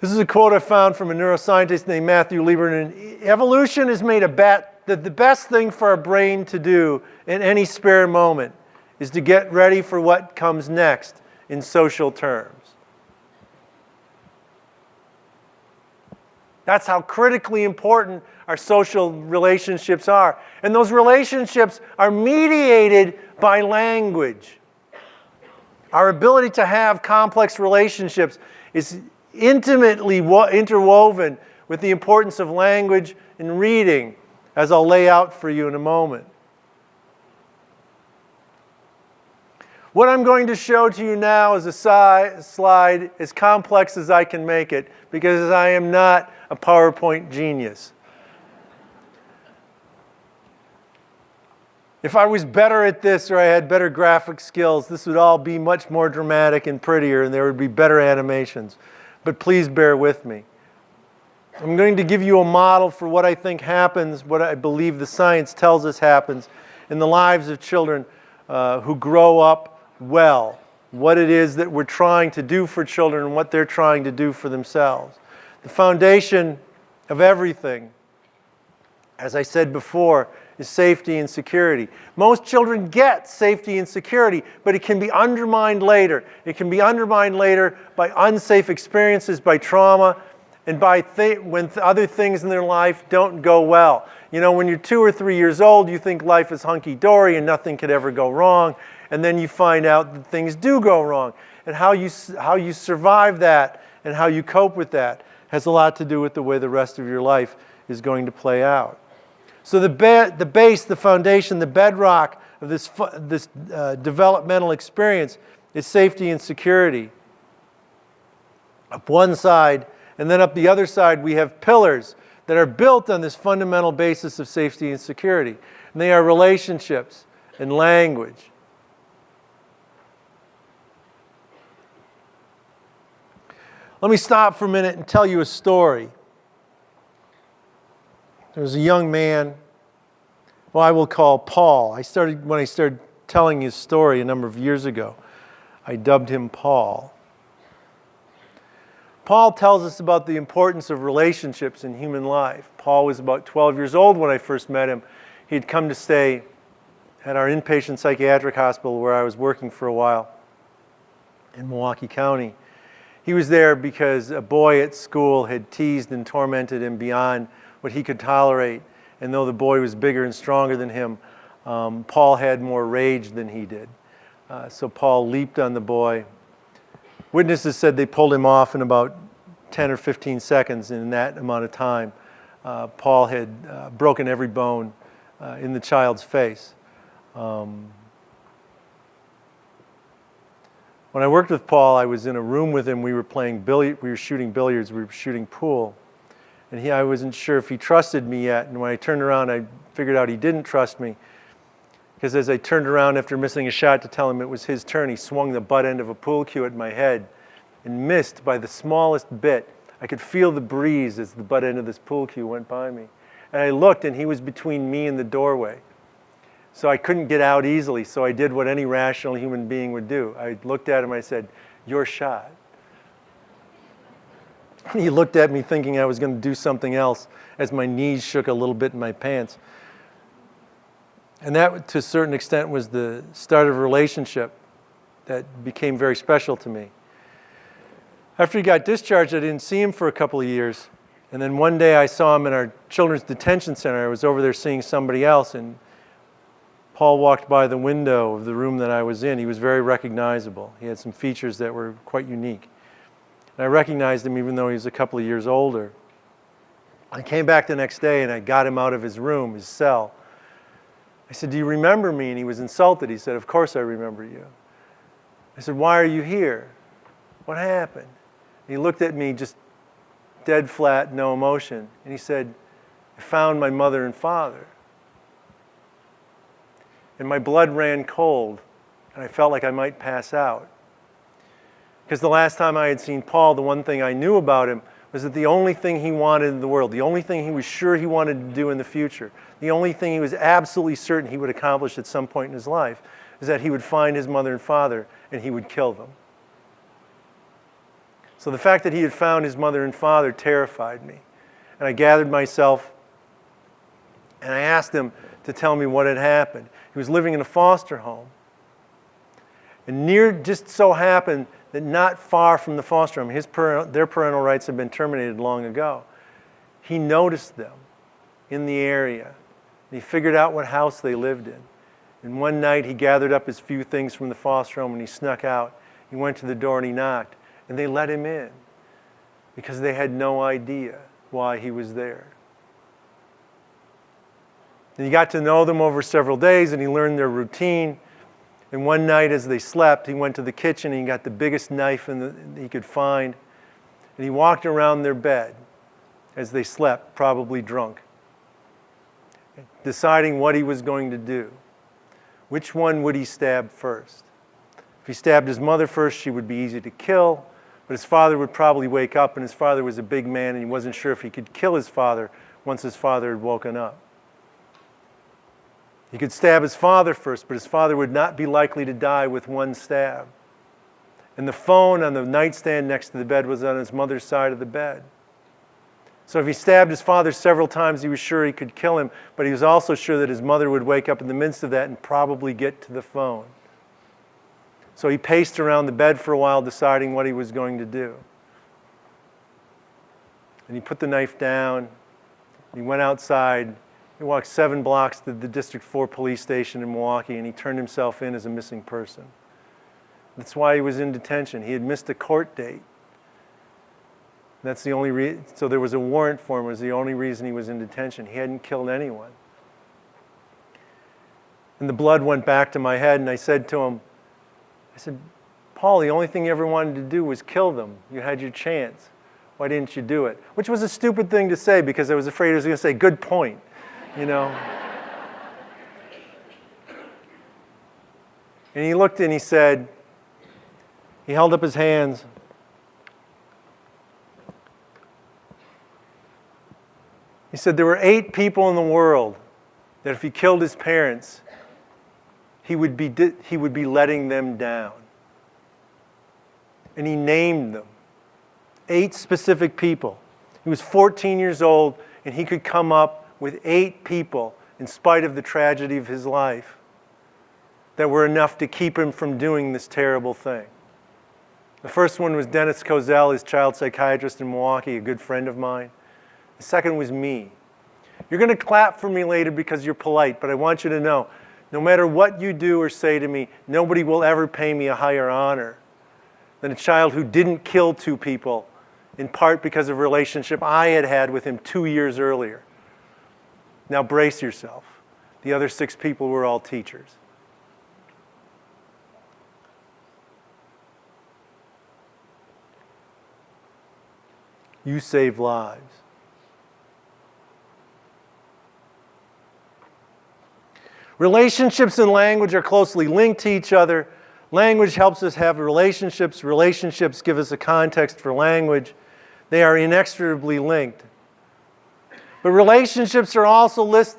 This is a quote I found from a neuroscientist named Matthew Lieberman. Evolution has made a bet that the best thing for our brain to do in any spare moment is to get ready for what comes next in social terms. That's how critically important our social relationships are. And those relationships are mediated by language. Our ability to have complex relationships is intimately interwoven with the importance of language and reading, as I'll lay out for you in a moment. What I'm going to show to you now is a slide as complex as I can make it, because I am not a PowerPoint genius. If I was better at this or I had better graphic skills, this would all be much more dramatic and prettier, and there would be better animations. But please bear with me. I'm going to give you a model for what I think happens, what I believe the science tells us happens in the lives of children who grow up well, what it is that we're trying to do for children and what they're trying to do for themselves. The foundation of everything, as I said before, is safety and security. Most children get safety and security, but it can be undermined later. It can be undermined later by unsafe experiences, by trauma, and by when other things in their life don't go well. You know, when you're 2 or 3 years old, you think life is hunky-dory and nothing could ever go wrong. And then you find out that things do go wrong. And how you survive that and how you cope with that has a lot to do with the way the rest of your life is going to play out. So the base, the foundation, the bedrock of this developmental experience is safety and security. Up one side, and then up the other side, we have pillars that are built on this fundamental basis of safety and security. And they are relationships and language. Let me stop for a minute and tell you a story. There was a young man, who I will call Paul. When I started telling his story a number of years ago, I dubbed him Paul. Paul tells us about the importance of relationships in human life. Paul was about 12 years old when I first met him. He'd come to stay at our inpatient psychiatric hospital where I was working for a while in Milwaukee County. He was there because a boy at school had teased and tormented him beyond what he could tolerate. And though the boy was bigger and stronger than him, Paul had more rage than he did. So Paul leaped on the boy. Witnesses said they pulled him off in about 10 or 15 seconds. And in that amount of time, Paul had broken every bone in the child's face. When I worked with Paul, I was in a room with him. We were playing we were shooting billiards, we were shooting pool. And I wasn't sure if he trusted me yet. And when I turned around, I figured out he didn't trust me. Because as I turned around after missing a shot to tell him it was his turn, he swung the butt end of a pool cue at my head and missed by the smallest bit. I could feel the breeze as the butt end of this pool cue went by me. And I looked, and he was between me and the doorway. So I couldn't get out easily, so I did what any rational human being would do. I looked at him, I said, "Your shot." He looked at me thinking I was going to do something else as my knees shook a little bit in my pants. And that, to a certain extent, was the start of a relationship that became very special to me. After he got discharged, I didn't see him for a couple of years. And then one day I saw him in our children's detention center. I was over there seeing somebody else, and Paul walked by the window of the room that I was in. He was very recognizable. He had some features that were quite unique. And I recognized him even though he was a couple of years older. I came back the next day and I got him out of his room, his cell. I said, "Do you remember me?" And he was insulted. He said, "Of course I remember you." I said, "Why are you here? What happened?" And he looked at me just dead flat, no emotion. And he said, "I found my mother and father." And my blood ran cold, and I felt like I might pass out. Because the last time I had seen Paul, the one thing I knew about him was that the only thing he wanted in the world, the only thing he was sure he wanted to do in the future, the only thing he was absolutely certain he would accomplish at some point in his life, is that he would find his mother and father and he would kill them. So the fact that he had found his mother and father terrified me. And I gathered myself and I asked him to tell me what had happened. He was living in a foster home. And just so happened that not far from the foster home, their parental rights had been terminated long ago. He noticed them in the area. And he figured out what house they lived in. And one night he gathered up his few things from the foster home and he snuck out. He went to the door and he knocked. And they let him in because they had no idea why he was there. And he got to know them over several days and he learned their routine. And one night as they slept, he went to the kitchen and he got the biggest knife he could find. And he walked around their bed as they slept, probably drunk, deciding what he was going to do. Which one would he stab first? If he stabbed his mother first, she would be easy to kill. But his father would probably wake up, and his father was a big man, and he wasn't sure if he could kill his father once his father had woken up. He could stab his father first, but his father would not be likely to die with one stab. And the phone on the nightstand next to the bed was on his mother's side of the bed. So if he stabbed his father several times, he was sure he could kill him, but he was also sure that his mother would wake up in the midst of that and probably get to the phone. So he paced around the bed for a while, deciding what he was going to do. And he put the knife down. He went outside. He walked 7 blocks to the District 4 police station in Milwaukee, and he turned himself in as a missing person. That's why he was in detention. He had missed a court date. That's the only reason. So there was a warrant for him. It was the only reason he was in detention. He hadn't killed anyone. And the blood went back to my head, and I said to him, I said, "Paul, the only thing you ever wanted to do was kill them. You had your chance. Why didn't you do it?" Which was a stupid thing to say because I was afraid he was going to say, "Good point," you know. And he looked and he said, he held up his hands He said there were 8 people in the world that if he killed his parents, he would be letting them down. And he named them. 8 specific people. He was 14 years old, and he could come up with 8 people, in spite of the tragedy of his life, that were enough to keep him from doing this terrible thing. The first one was Dennis Kozel, his child psychiatrist in Milwaukee, a good friend of mine. The second was me. You're going to clap for me later because you're polite, but I want you to know, no matter what you do or say to me, nobody will ever pay me a higher honor than a child who didn't kill 2 people, in part because of a relationship I had had with him 2 years earlier. Now brace yourself. The other 6 people were all teachers. You save lives. Relationships and language are closely linked to each other. Language helps us have relationships. Relationships give us a context for language. They are inextricably linked. But relationships are also linked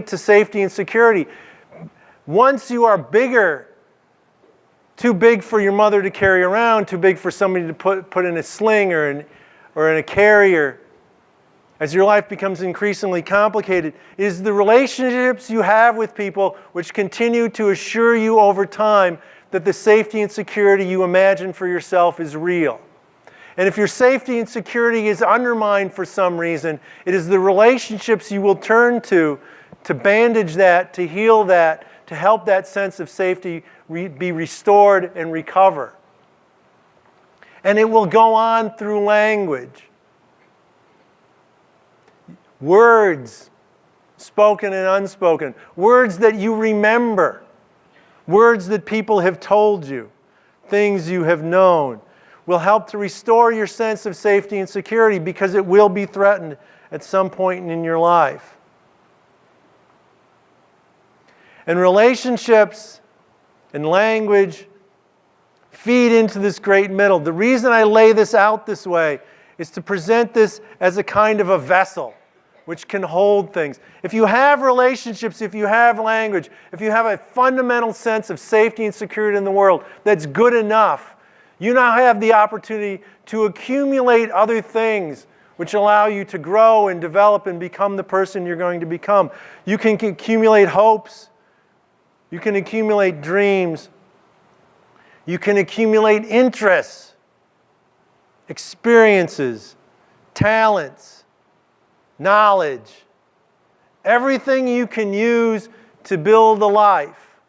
to safety and security. Once you are bigger, too big for your mother to carry around, too big for somebody to put in a sling or in a carrier, as your life becomes increasingly complicated, it is the relationships you have with people which continue to assure you over time that the safety and security you imagine for yourself is real. And if your safety and security is undermined for some reason, it is the relationships you will turn to bandage that, to heal that, to help that sense of safety be restored and recover. And it will go on through language. Words, spoken and unspoken. Words that you remember. Words that people have told you. Things you have known. Will help to restore your sense of safety and security because it will be threatened at some point in your life. And relationships and language feed into this great middle. The reason I lay this out this way is to present this as a kind of a vessel which can hold things. If you have relationships, if you have language, if you have a fundamental sense of safety and security in the world that's good enough, you now have the opportunity to accumulate other things which allow you to grow and develop and become the person you're going to become. You can accumulate hopes. You can accumulate dreams. You can accumulate interests, experiences, talents, knowledge, everything you can use to build a life.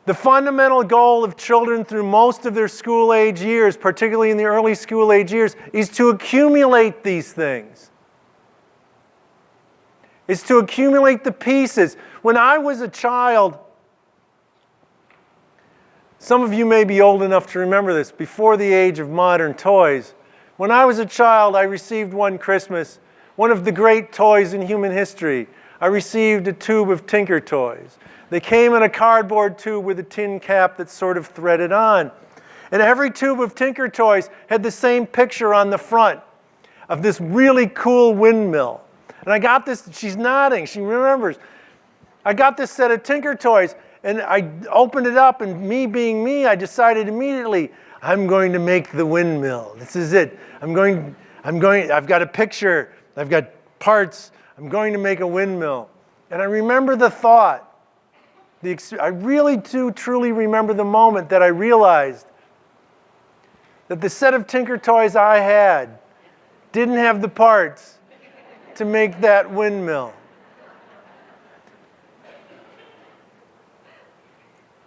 The fundamental goal of children through most of their school-age years, particularly in the early school-age years, is to accumulate these things. Is to accumulate the pieces. When I was a child, some of you may be old enough to remember this, before the age of modern toys, when I was a child, I received one Christmas, one of the great toys in human history. I received a tube of Tinker Toys. They came in a cardboard tube with a tin cap that's sort of threaded on. And every tube of Tinker Toys had the same picture on the front of this really cool windmill. And I got this, she's nodding, she remembers. I got this set of Tinker Toys, and I opened it up, and me being me, I decided immediately, I'm going to make the windmill. This is it. I've got a picture, I've got parts, I'm going to make a windmill. And I remember the thought, I really do truly remember the moment that I realized that the set of Tinker Toys I had didn't have the parts to make that windmill.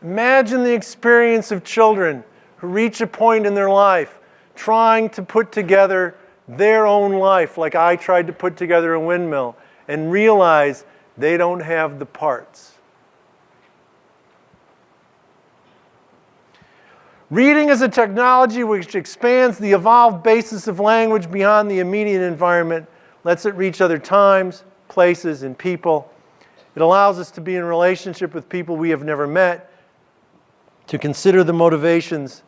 Imagine the experience of children who reach a point in their life trying to put together their own life like I tried to put together a windmill and realize they don't have the parts. Reading is a technology which expands the evolved basis of language beyond the immediate environment, lets it reach other times, places, and people. It allows us to be in relationship with people we have never met, to consider the motivations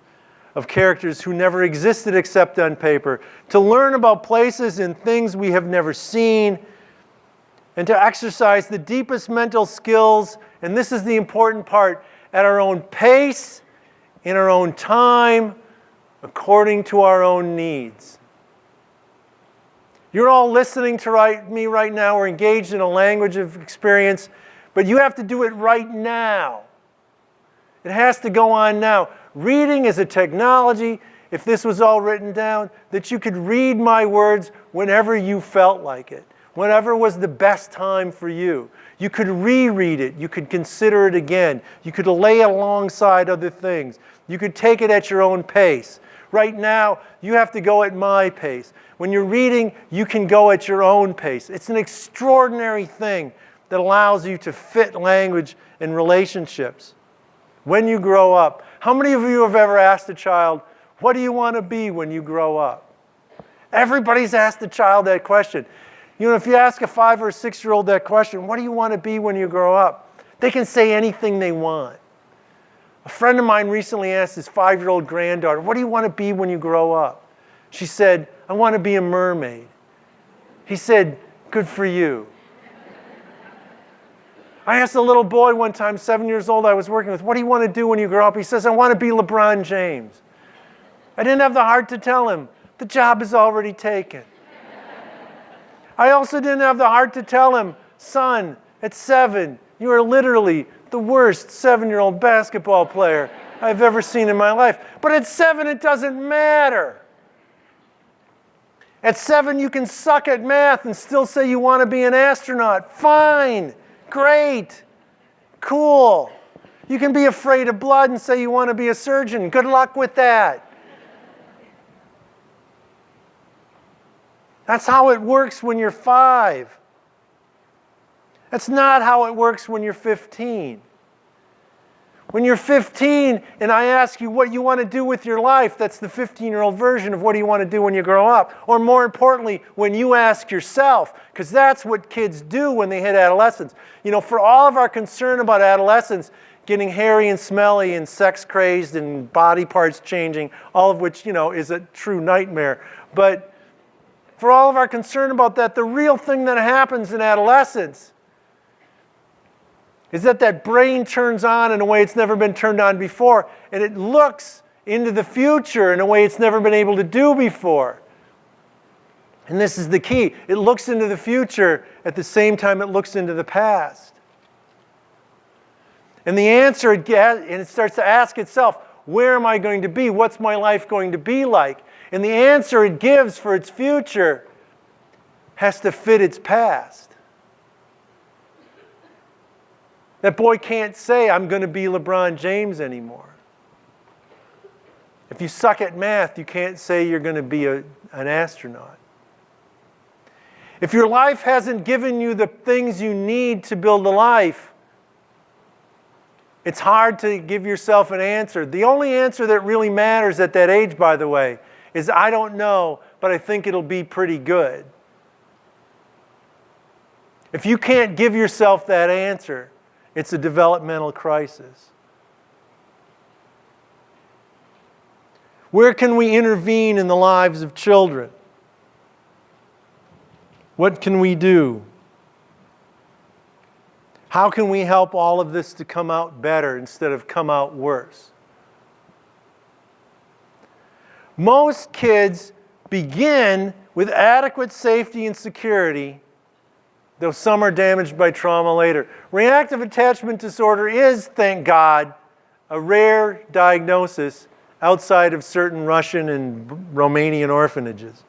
of characters who never existed except on paper, to learn about places and things we have never seen, and to exercise the deepest mental skills, and this is the important part, at our own pace, in our own time, according to our own needs. You're all listening to me right now or engaged in a language of experience, but you have to do it right now. It has to go on now. Reading is a technology, if this was all written down, that you could read my words whenever you felt like it, whenever was the best time for you. You could reread it. You could consider it again. You could lay it alongside other things. You could take it at your own pace. Right now, you have to go at my pace. When you're reading, you can go at your own pace. It's an extraordinary thing that allows you to fit language and relationships. When you grow up, how many of you have ever asked a child, what do you want to be when you grow up? Everybody's asked a child that question. You know, if you ask a 5 or 6-year-old that question, what do you want to be when you grow up? They can say anything they want. A friend of mine recently asked his 5-year-old granddaughter, what do you want to be when you grow up? She said, I want to be a mermaid. He said, good for you. I asked a little boy one time, 7 years old, I was working with, what do you want to do when you grow up? He says, I want to be LeBron James. I didn't have the heart to tell him, the job is already taken. I also didn't have the heart to tell him, son, at 7, you are literally the worst 7-year-old basketball player I've ever seen in my life. But at 7, it doesn't matter. At 7, you can suck at math and still say you want to be an astronaut. Fine, great, cool. You can be afraid of blood and say you want to be a surgeon. Good luck with that. That's how it works when you're 5. That's not how it works when you're 15. When you're 15 and I ask you what you want to do with your life, that's the 15-year-old version of what do you want to do when you grow up. Or more importantly, when you ask yourself, because that's what kids do when they hit adolescence. You know, for all of our concern about adolescence, getting hairy and smelly and sex crazed and body parts changing, all of which, you know, is a true nightmare. But for all of our concern about that, the real thing that happens in adolescence is that brain turns on in a way it's never been turned on before, and it looks into the future in a way it's never been able to do before. And this is the key. It looks into the future at the same time it looks into the past. And the answer it gets, and it starts to ask itself, where am I going to be? What's my life going to be like? And the answer it gives for its future has to fit its past. That boy can't say, I'm going to be LeBron James anymore. If you suck at math, you can't say you're going to be an astronaut. If your life hasn't given you the things you need to build a life, it's hard to give yourself an answer. The only answer that really matters at that age, by the way, is I don't know, but I think it'll be pretty good. If you can't give yourself that answer, it's a developmental crisis. Where can we intervene in the lives of children? What can we do? How can we help all of this to come out better instead of come out worse? Most kids begin with adequate safety and security, though some are damaged by trauma later. Reactive attachment disorder is, thank God, a rare diagnosis outside of certain Russian and Romanian orphanages.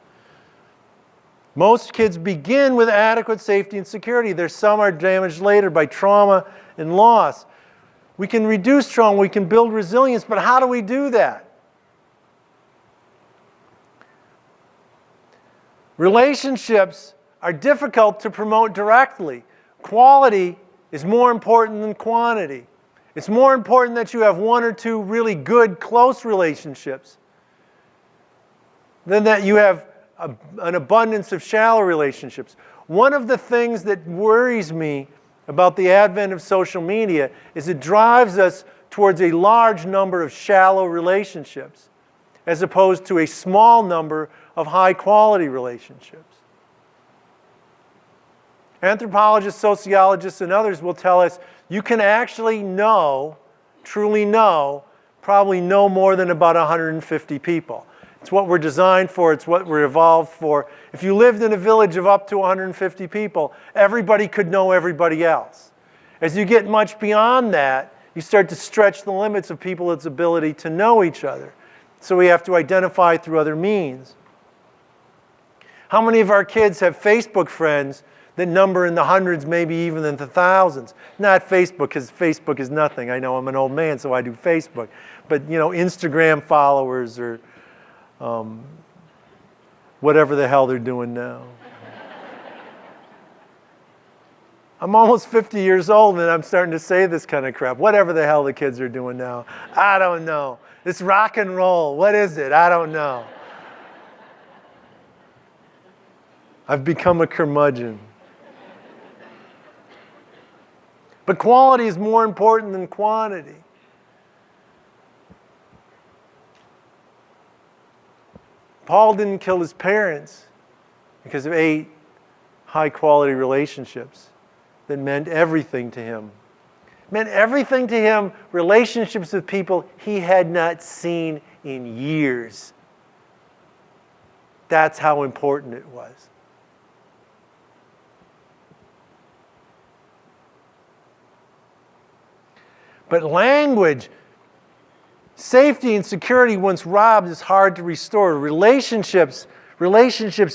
Most kids begin with adequate safety and security. There's some are damaged later by trauma and loss. We can reduce trauma, we can build resilience, but how do we do that? Relationships are difficult to promote directly. Quality is more important than quantity. It's more important that you have 1 or 2 really good, close relationships than that you have an abundance of shallow relationships. One of the things that worries me about the advent of social media is it drives us towards a large number of shallow relationships. as opposed to a small number of high-quality relationships. Anthropologists, sociologists, and others will tell us you can actually know, truly know, probably no more than about 150 people. It's what we're designed for. It's what we're evolved for. If you lived in a village of up to 150 people, everybody could know everybody else. As you get much beyond that, you start to stretch the limits of people's ability to know each other. So we have to identify through other means. How many of our kids have Facebook friends that number in the hundreds, maybe even in the thousands? Not Facebook, because Facebook is nothing. I know I'm an old man, so I do Facebook. But, you know, Instagram followers or whatever the hell they're doing now. I'm almost 50 years old and I'm starting to say this kind of crap. Whatever the hell the kids are doing now. I don't know. It's rock and roll. What is it? I don't know. I've become a curmudgeon. But quality is more important than quantity. Paul didn't kill his parents because of 8 high-quality relationships that meant everything to him. Meant everything to him, relationships with people he had not seen in years. That's how important it was. But language, safety and security once robbed is hard to restore. Relationships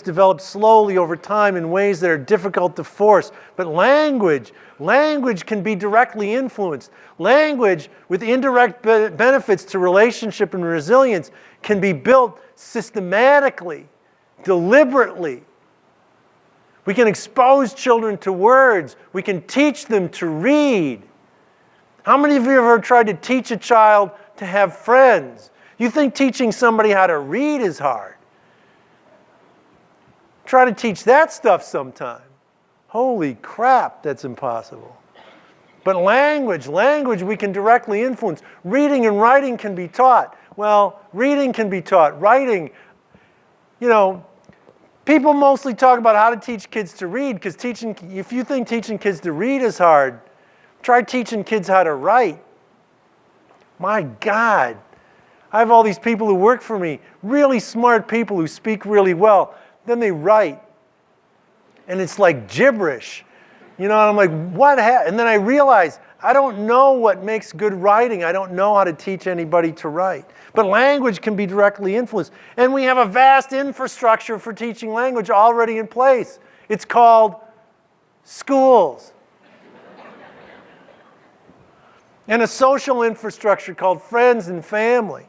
develop slowly over time in ways that are difficult to force. But language can be directly influenced. Language with indirect benefits to relationship and resilience can be built systematically, deliberately. We can expose children to words. We can teach them to read. How many of you have ever tried to teach a child to have friends? You think teaching somebody how to read is hard. Try to teach that stuff sometime. Holy crap, that's impossible. But language we can directly influence. Reading and writing can be taught. Well, reading can be taught. Writing, you know, people mostly talk about how to teach kids to read, because if you think teaching kids to read is hard, try teaching kids how to write. My God. I have all these people who work for me, really smart people who speak really well. Then they write. And it's like gibberish. You know, and I'm like, what happened? And then I realize, I don't know what makes good writing. I don't know how to teach anybody to write. But language can be directly influenced. And we have a vast infrastructure for teaching language already in place. It's called schools. And a social infrastructure called friends and family.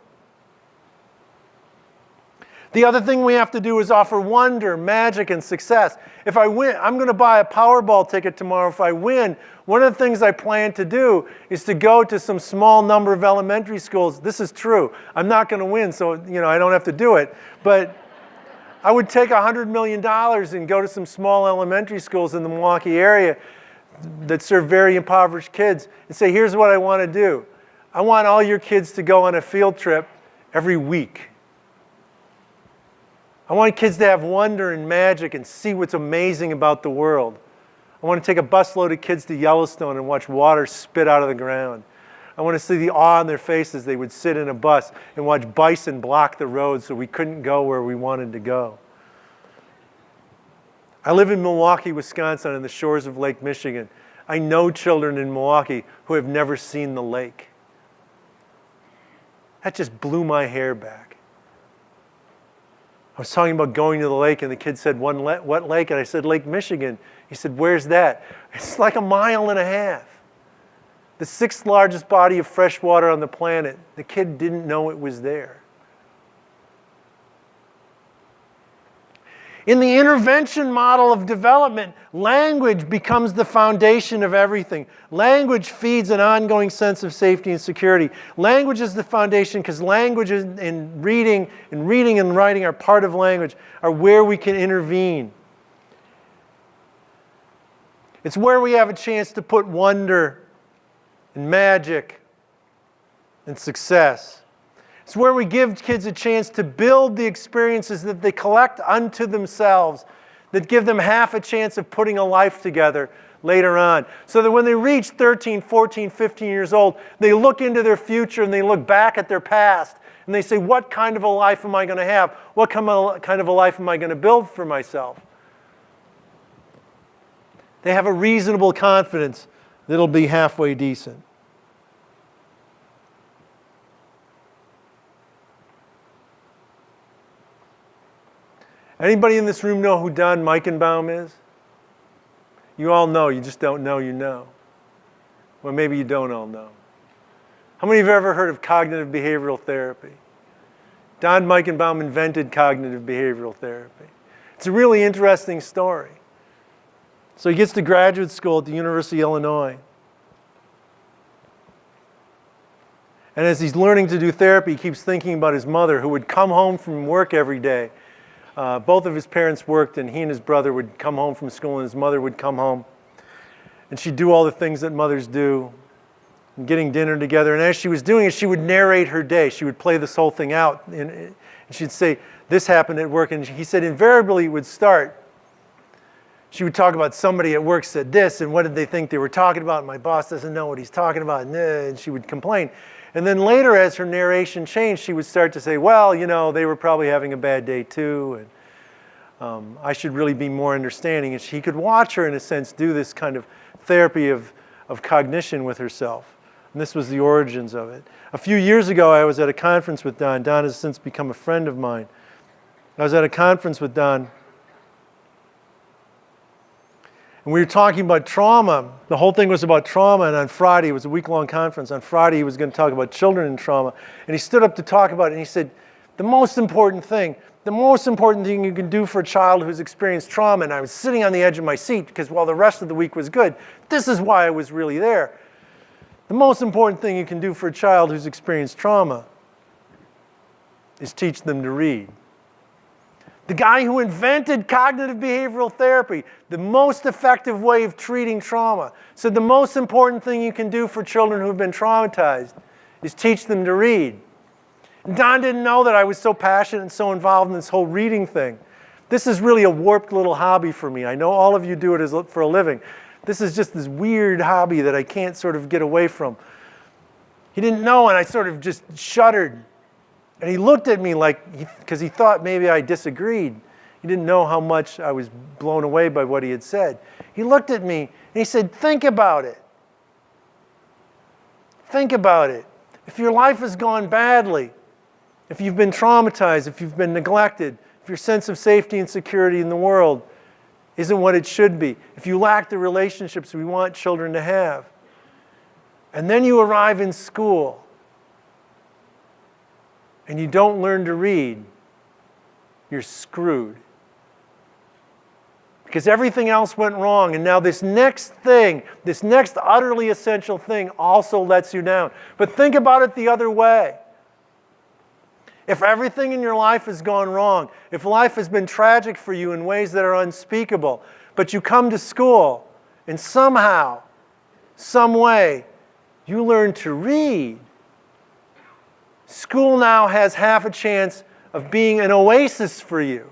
The other thing we have to do is offer wonder, magic, and success. If I win, I'm going to buy a Powerball ticket tomorrow. If I win, one of the things I plan to do is to go to some small number of elementary schools. This is true. I'm not going to win, so you know I don't have to do it. But I would take $100 million and go to some small elementary schools in the Milwaukee area that serve very impoverished kids and say, here's what I want to do. I want all your kids to go on a field trip every week. I want kids to have wonder and magic and see what's amazing about the world. I want to take a busload of kids to Yellowstone and watch water spit out of the ground. I want to see the awe on their faces. They would sit in a bus and watch bison block the road so we couldn't go where we wanted to go. I live in Milwaukee, Wisconsin, on the shores of Lake Michigan. I know children in Milwaukee who have never seen the lake. That just blew my hair back. I was talking about going to the lake, and the kid said, what lake? And I said, Lake Michigan. He said, where's that? It's like 1.5 miles. The 6th largest body of fresh water on the planet. The kid didn't know it was there. In the intervention model of development, language becomes the foundation of everything. Language feeds an ongoing sense of safety and security. Language is the foundation because language and reading and writing are part of language, are where we can intervene. It's where we have a chance to put wonder and magic and success. It's where we give kids a chance to build the experiences that they collect unto themselves, that give them half a chance of putting a life together later on. So that when they reach 13, 14, 15 years old, they look into their future and they look back at their past and they say, what kind of a life am I going to have? What kind of a life am I going to build for myself? They have a reasonable confidence that it'll be halfway decent. Anybody in this room know who Don Meichenbaum is? You all know, you just don't know you know. Well, maybe you don't all know. How many of you have ever heard of cognitive behavioral therapy? Don Meichenbaum invented cognitive behavioral therapy. It's a really interesting story. So he gets to graduate school at the University of Illinois. And as he's learning to do therapy, he keeps thinking about his mother, who would come home from work every day. Both of his parents worked, and he and his brother would come home from school, and his mother would come home. And she'd do all the things that mothers do, and getting dinner together. And as she was doing it, she would narrate her day. She would play this whole thing out. And she'd say, this happened at work. And he said, invariably, it would start. She would talk about somebody at work said this, and what did they think they were talking about? And my boss doesn't know what he's talking about. And she would complain. And then later, as her narration changed, she would start to say, well, you know, they were probably having a bad day too, and I should really be more understanding. And he could watch her, in a sense, do this kind of therapy of cognition with herself. And this was the origins of it. A few years ago, I was at a conference with Don. Don has since become a friend of mine. I was at a conference with Don, and we were talking about trauma. The whole thing was about trauma, and on Friday, it was a week-long conference. On Friday, he was going to talk about children and trauma. And he stood up to talk about it, and he said, the most important thing you can do for a child who's experienced trauma, and I was sitting on the edge of my seat because while the rest of the week was good, this is why I was really there. The most important thing you can do for a child who's experienced trauma is teach them to read. The guy who invented cognitive behavioral therapy, the most effective way of treating trauma, said the most important thing you can do for children who have been traumatized is teach them to read. And Don didn't know that I was so passionate and so involved in this whole reading thing. This is really a warped little hobby for me. I know all of you do it for a living. This is just this weird hobby that I can't sort of get away from. He didn't know, and I sort of just shuddered. And he looked at me like, because he thought maybe I disagreed. He didn't know how much I was blown away by what he had said. He looked at me and he said, think about it. Think about it. If your life has gone badly, if you've been traumatized, if you've been neglected, if your sense of safety and security in the world isn't what it should be, if you lack the relationships we want children to have, and then you arrive in school, and you don't learn to read, you're screwed. Because everything else went wrong, and now this next thing, this next utterly essential thing also lets you down. But think about it the other way. If everything in your life has gone wrong, if life has been tragic for you in ways that are unspeakable, but you come to school, and somehow, some way, you learn to read, school now has half a chance of being an oasis for you.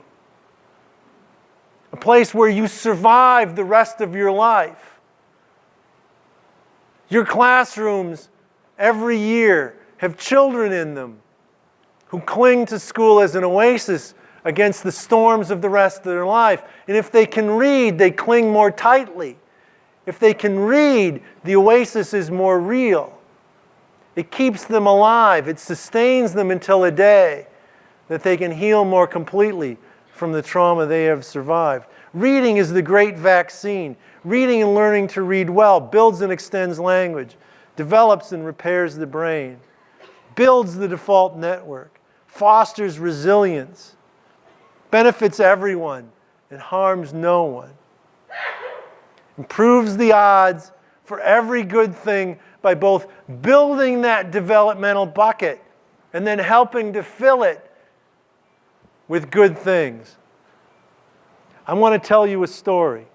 A place where you survive the rest of your life. Your classrooms every year have children in them who cling to school as an oasis against the storms of the rest of their life. And if they can read, they cling more tightly. If they can read, the oasis is more real. It keeps them alive. It sustains them until a day that they can heal more completely from the trauma they have survived. Reading is the great vaccine. Reading and learning to read well builds and extends language, develops and repairs the brain, builds the default network, fosters resilience, benefits everyone, and harms no one. Improves the odds for every good thing by both building that developmental bucket and then helping to fill it with good things. I want to tell you a story.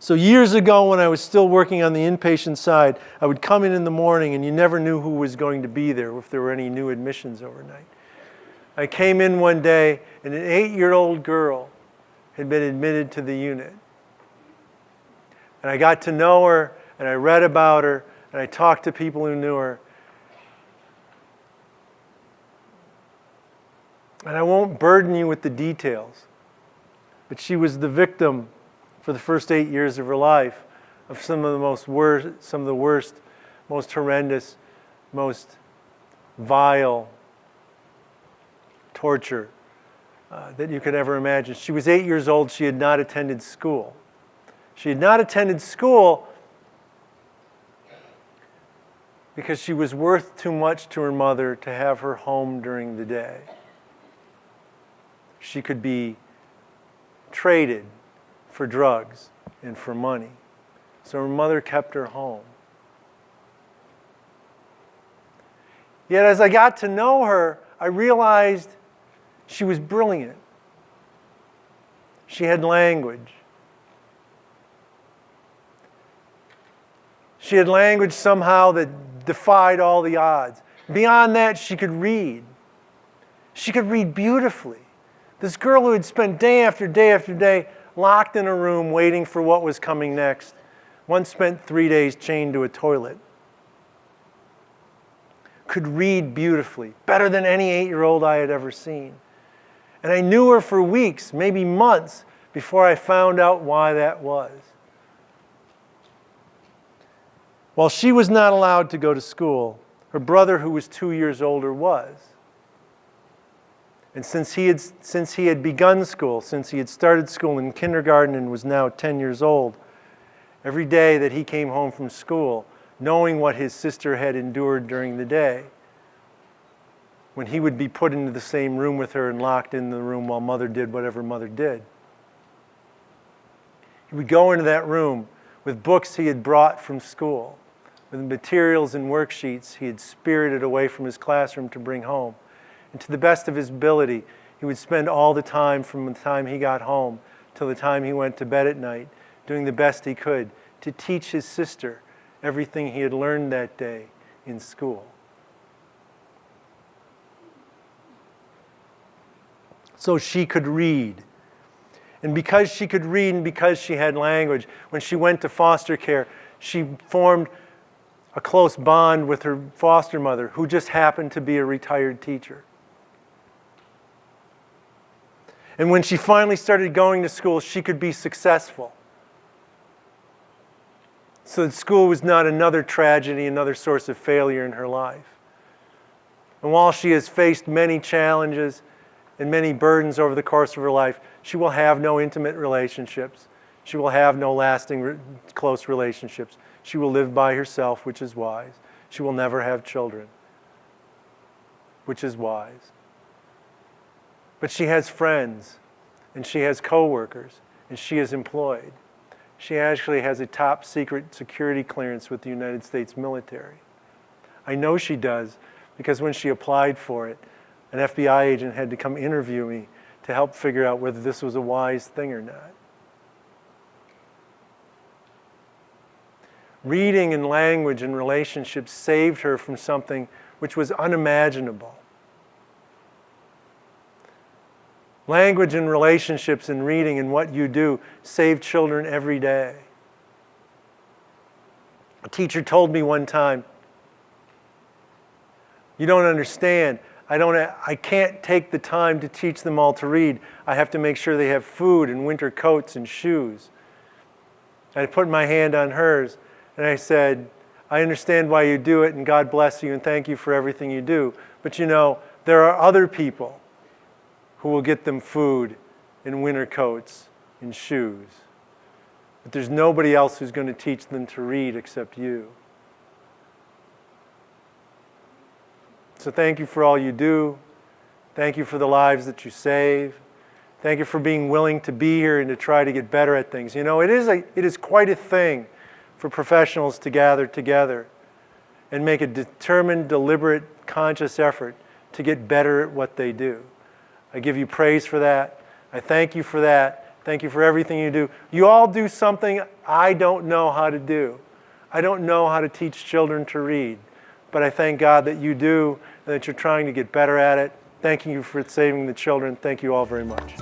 So years ago when I was still working on the inpatient side, I would come in the morning and you never knew who was going to be there, if there were any new admissions overnight. I came in one day and an 8-year-old girl had been admitted to the unit. And I got to know her and I read about her and I talked to people who knew her. And I won't burden you with the details, but she was the victim for the first 8 years of her life of some of the worst, most horrendous, most vile torture that you could ever imagine. She was 8 years old. She had not attended school. She had not attended school because she was worth too much to her mother to have her home during the day. She could be traded for drugs and for money. So her mother kept her home. Yet as I got to know her, I realized she was brilliant. She had language. She had language somehow that defied all the odds. Beyond that, she could read. She could read beautifully. This girl who had spent day after day after day locked in a room waiting for what was coming next, once spent 3 days chained to a toilet, could read beautifully, better than any 8-year-old I had ever seen. And I knew her for weeks, maybe months, before I found out why that was. While she was not allowed to go to school, her brother, who was 2 years older, was. And since he had begun school, since he had started school in kindergarten and was now 10 years old, every day that he came home from school, knowing what his sister had endured during the day, when he would be put into the same room with her and locked in the room while mother did whatever mother did, he would go into that room with books he had brought from school, with materials and worksheets he had spirited away from his classroom to bring home. And to the best of his ability, he would spend all the time from the time he got home till the time he went to bed at night, doing the best he could to teach his sister everything he had learned that day in school. So she could read. And because she could read and because she had language, when she went to foster care, she formed a close bond with her foster mother, who just happened to be a retired teacher. And when she finally started going to school, she could be successful. So that school was not another tragedy, another source of failure in her life. And while she has faced many challenges and many burdens over the course of her life, she will have no intimate relationships. She will have no lasting close relationships. She will live by herself, which is wise. She will never have children, which is wise. But she has friends, and she has coworkers, and she is employed. She actually has a top secret security clearance with the United States military. I know she does because when she applied for it, an FBI agent had to come interview me to help figure out whether this was a wise thing or not. Reading and language and relationships saved her from something which was unimaginable. Language and relationships and reading and what you do save children every day. A teacher told me one time, "You don't understand. I can't take the time to teach them all to read. I have to make sure they have food and winter coats and shoes." I put my hand on hers and I said, "I understand why you do it, and God bless you and thank you for everything you do. But you know, there are other people who will get them food and winter coats and shoes. But there's nobody else who's going to teach them to read except you. So thank you for all you do. Thank you for the lives that you save. Thank you for being willing to be here and to try to get better at things." You know, it is quite a thing for professionals to gather together and make a determined, deliberate, conscious effort to get better at what they do. I give you praise for that. I thank you for that. Thank you for everything you do. You all do something I don't know how to do. I don't know how to teach children to read, but I thank God that you do and that you're trying to get better at it. Thank you for saving the children. Thank you all very much.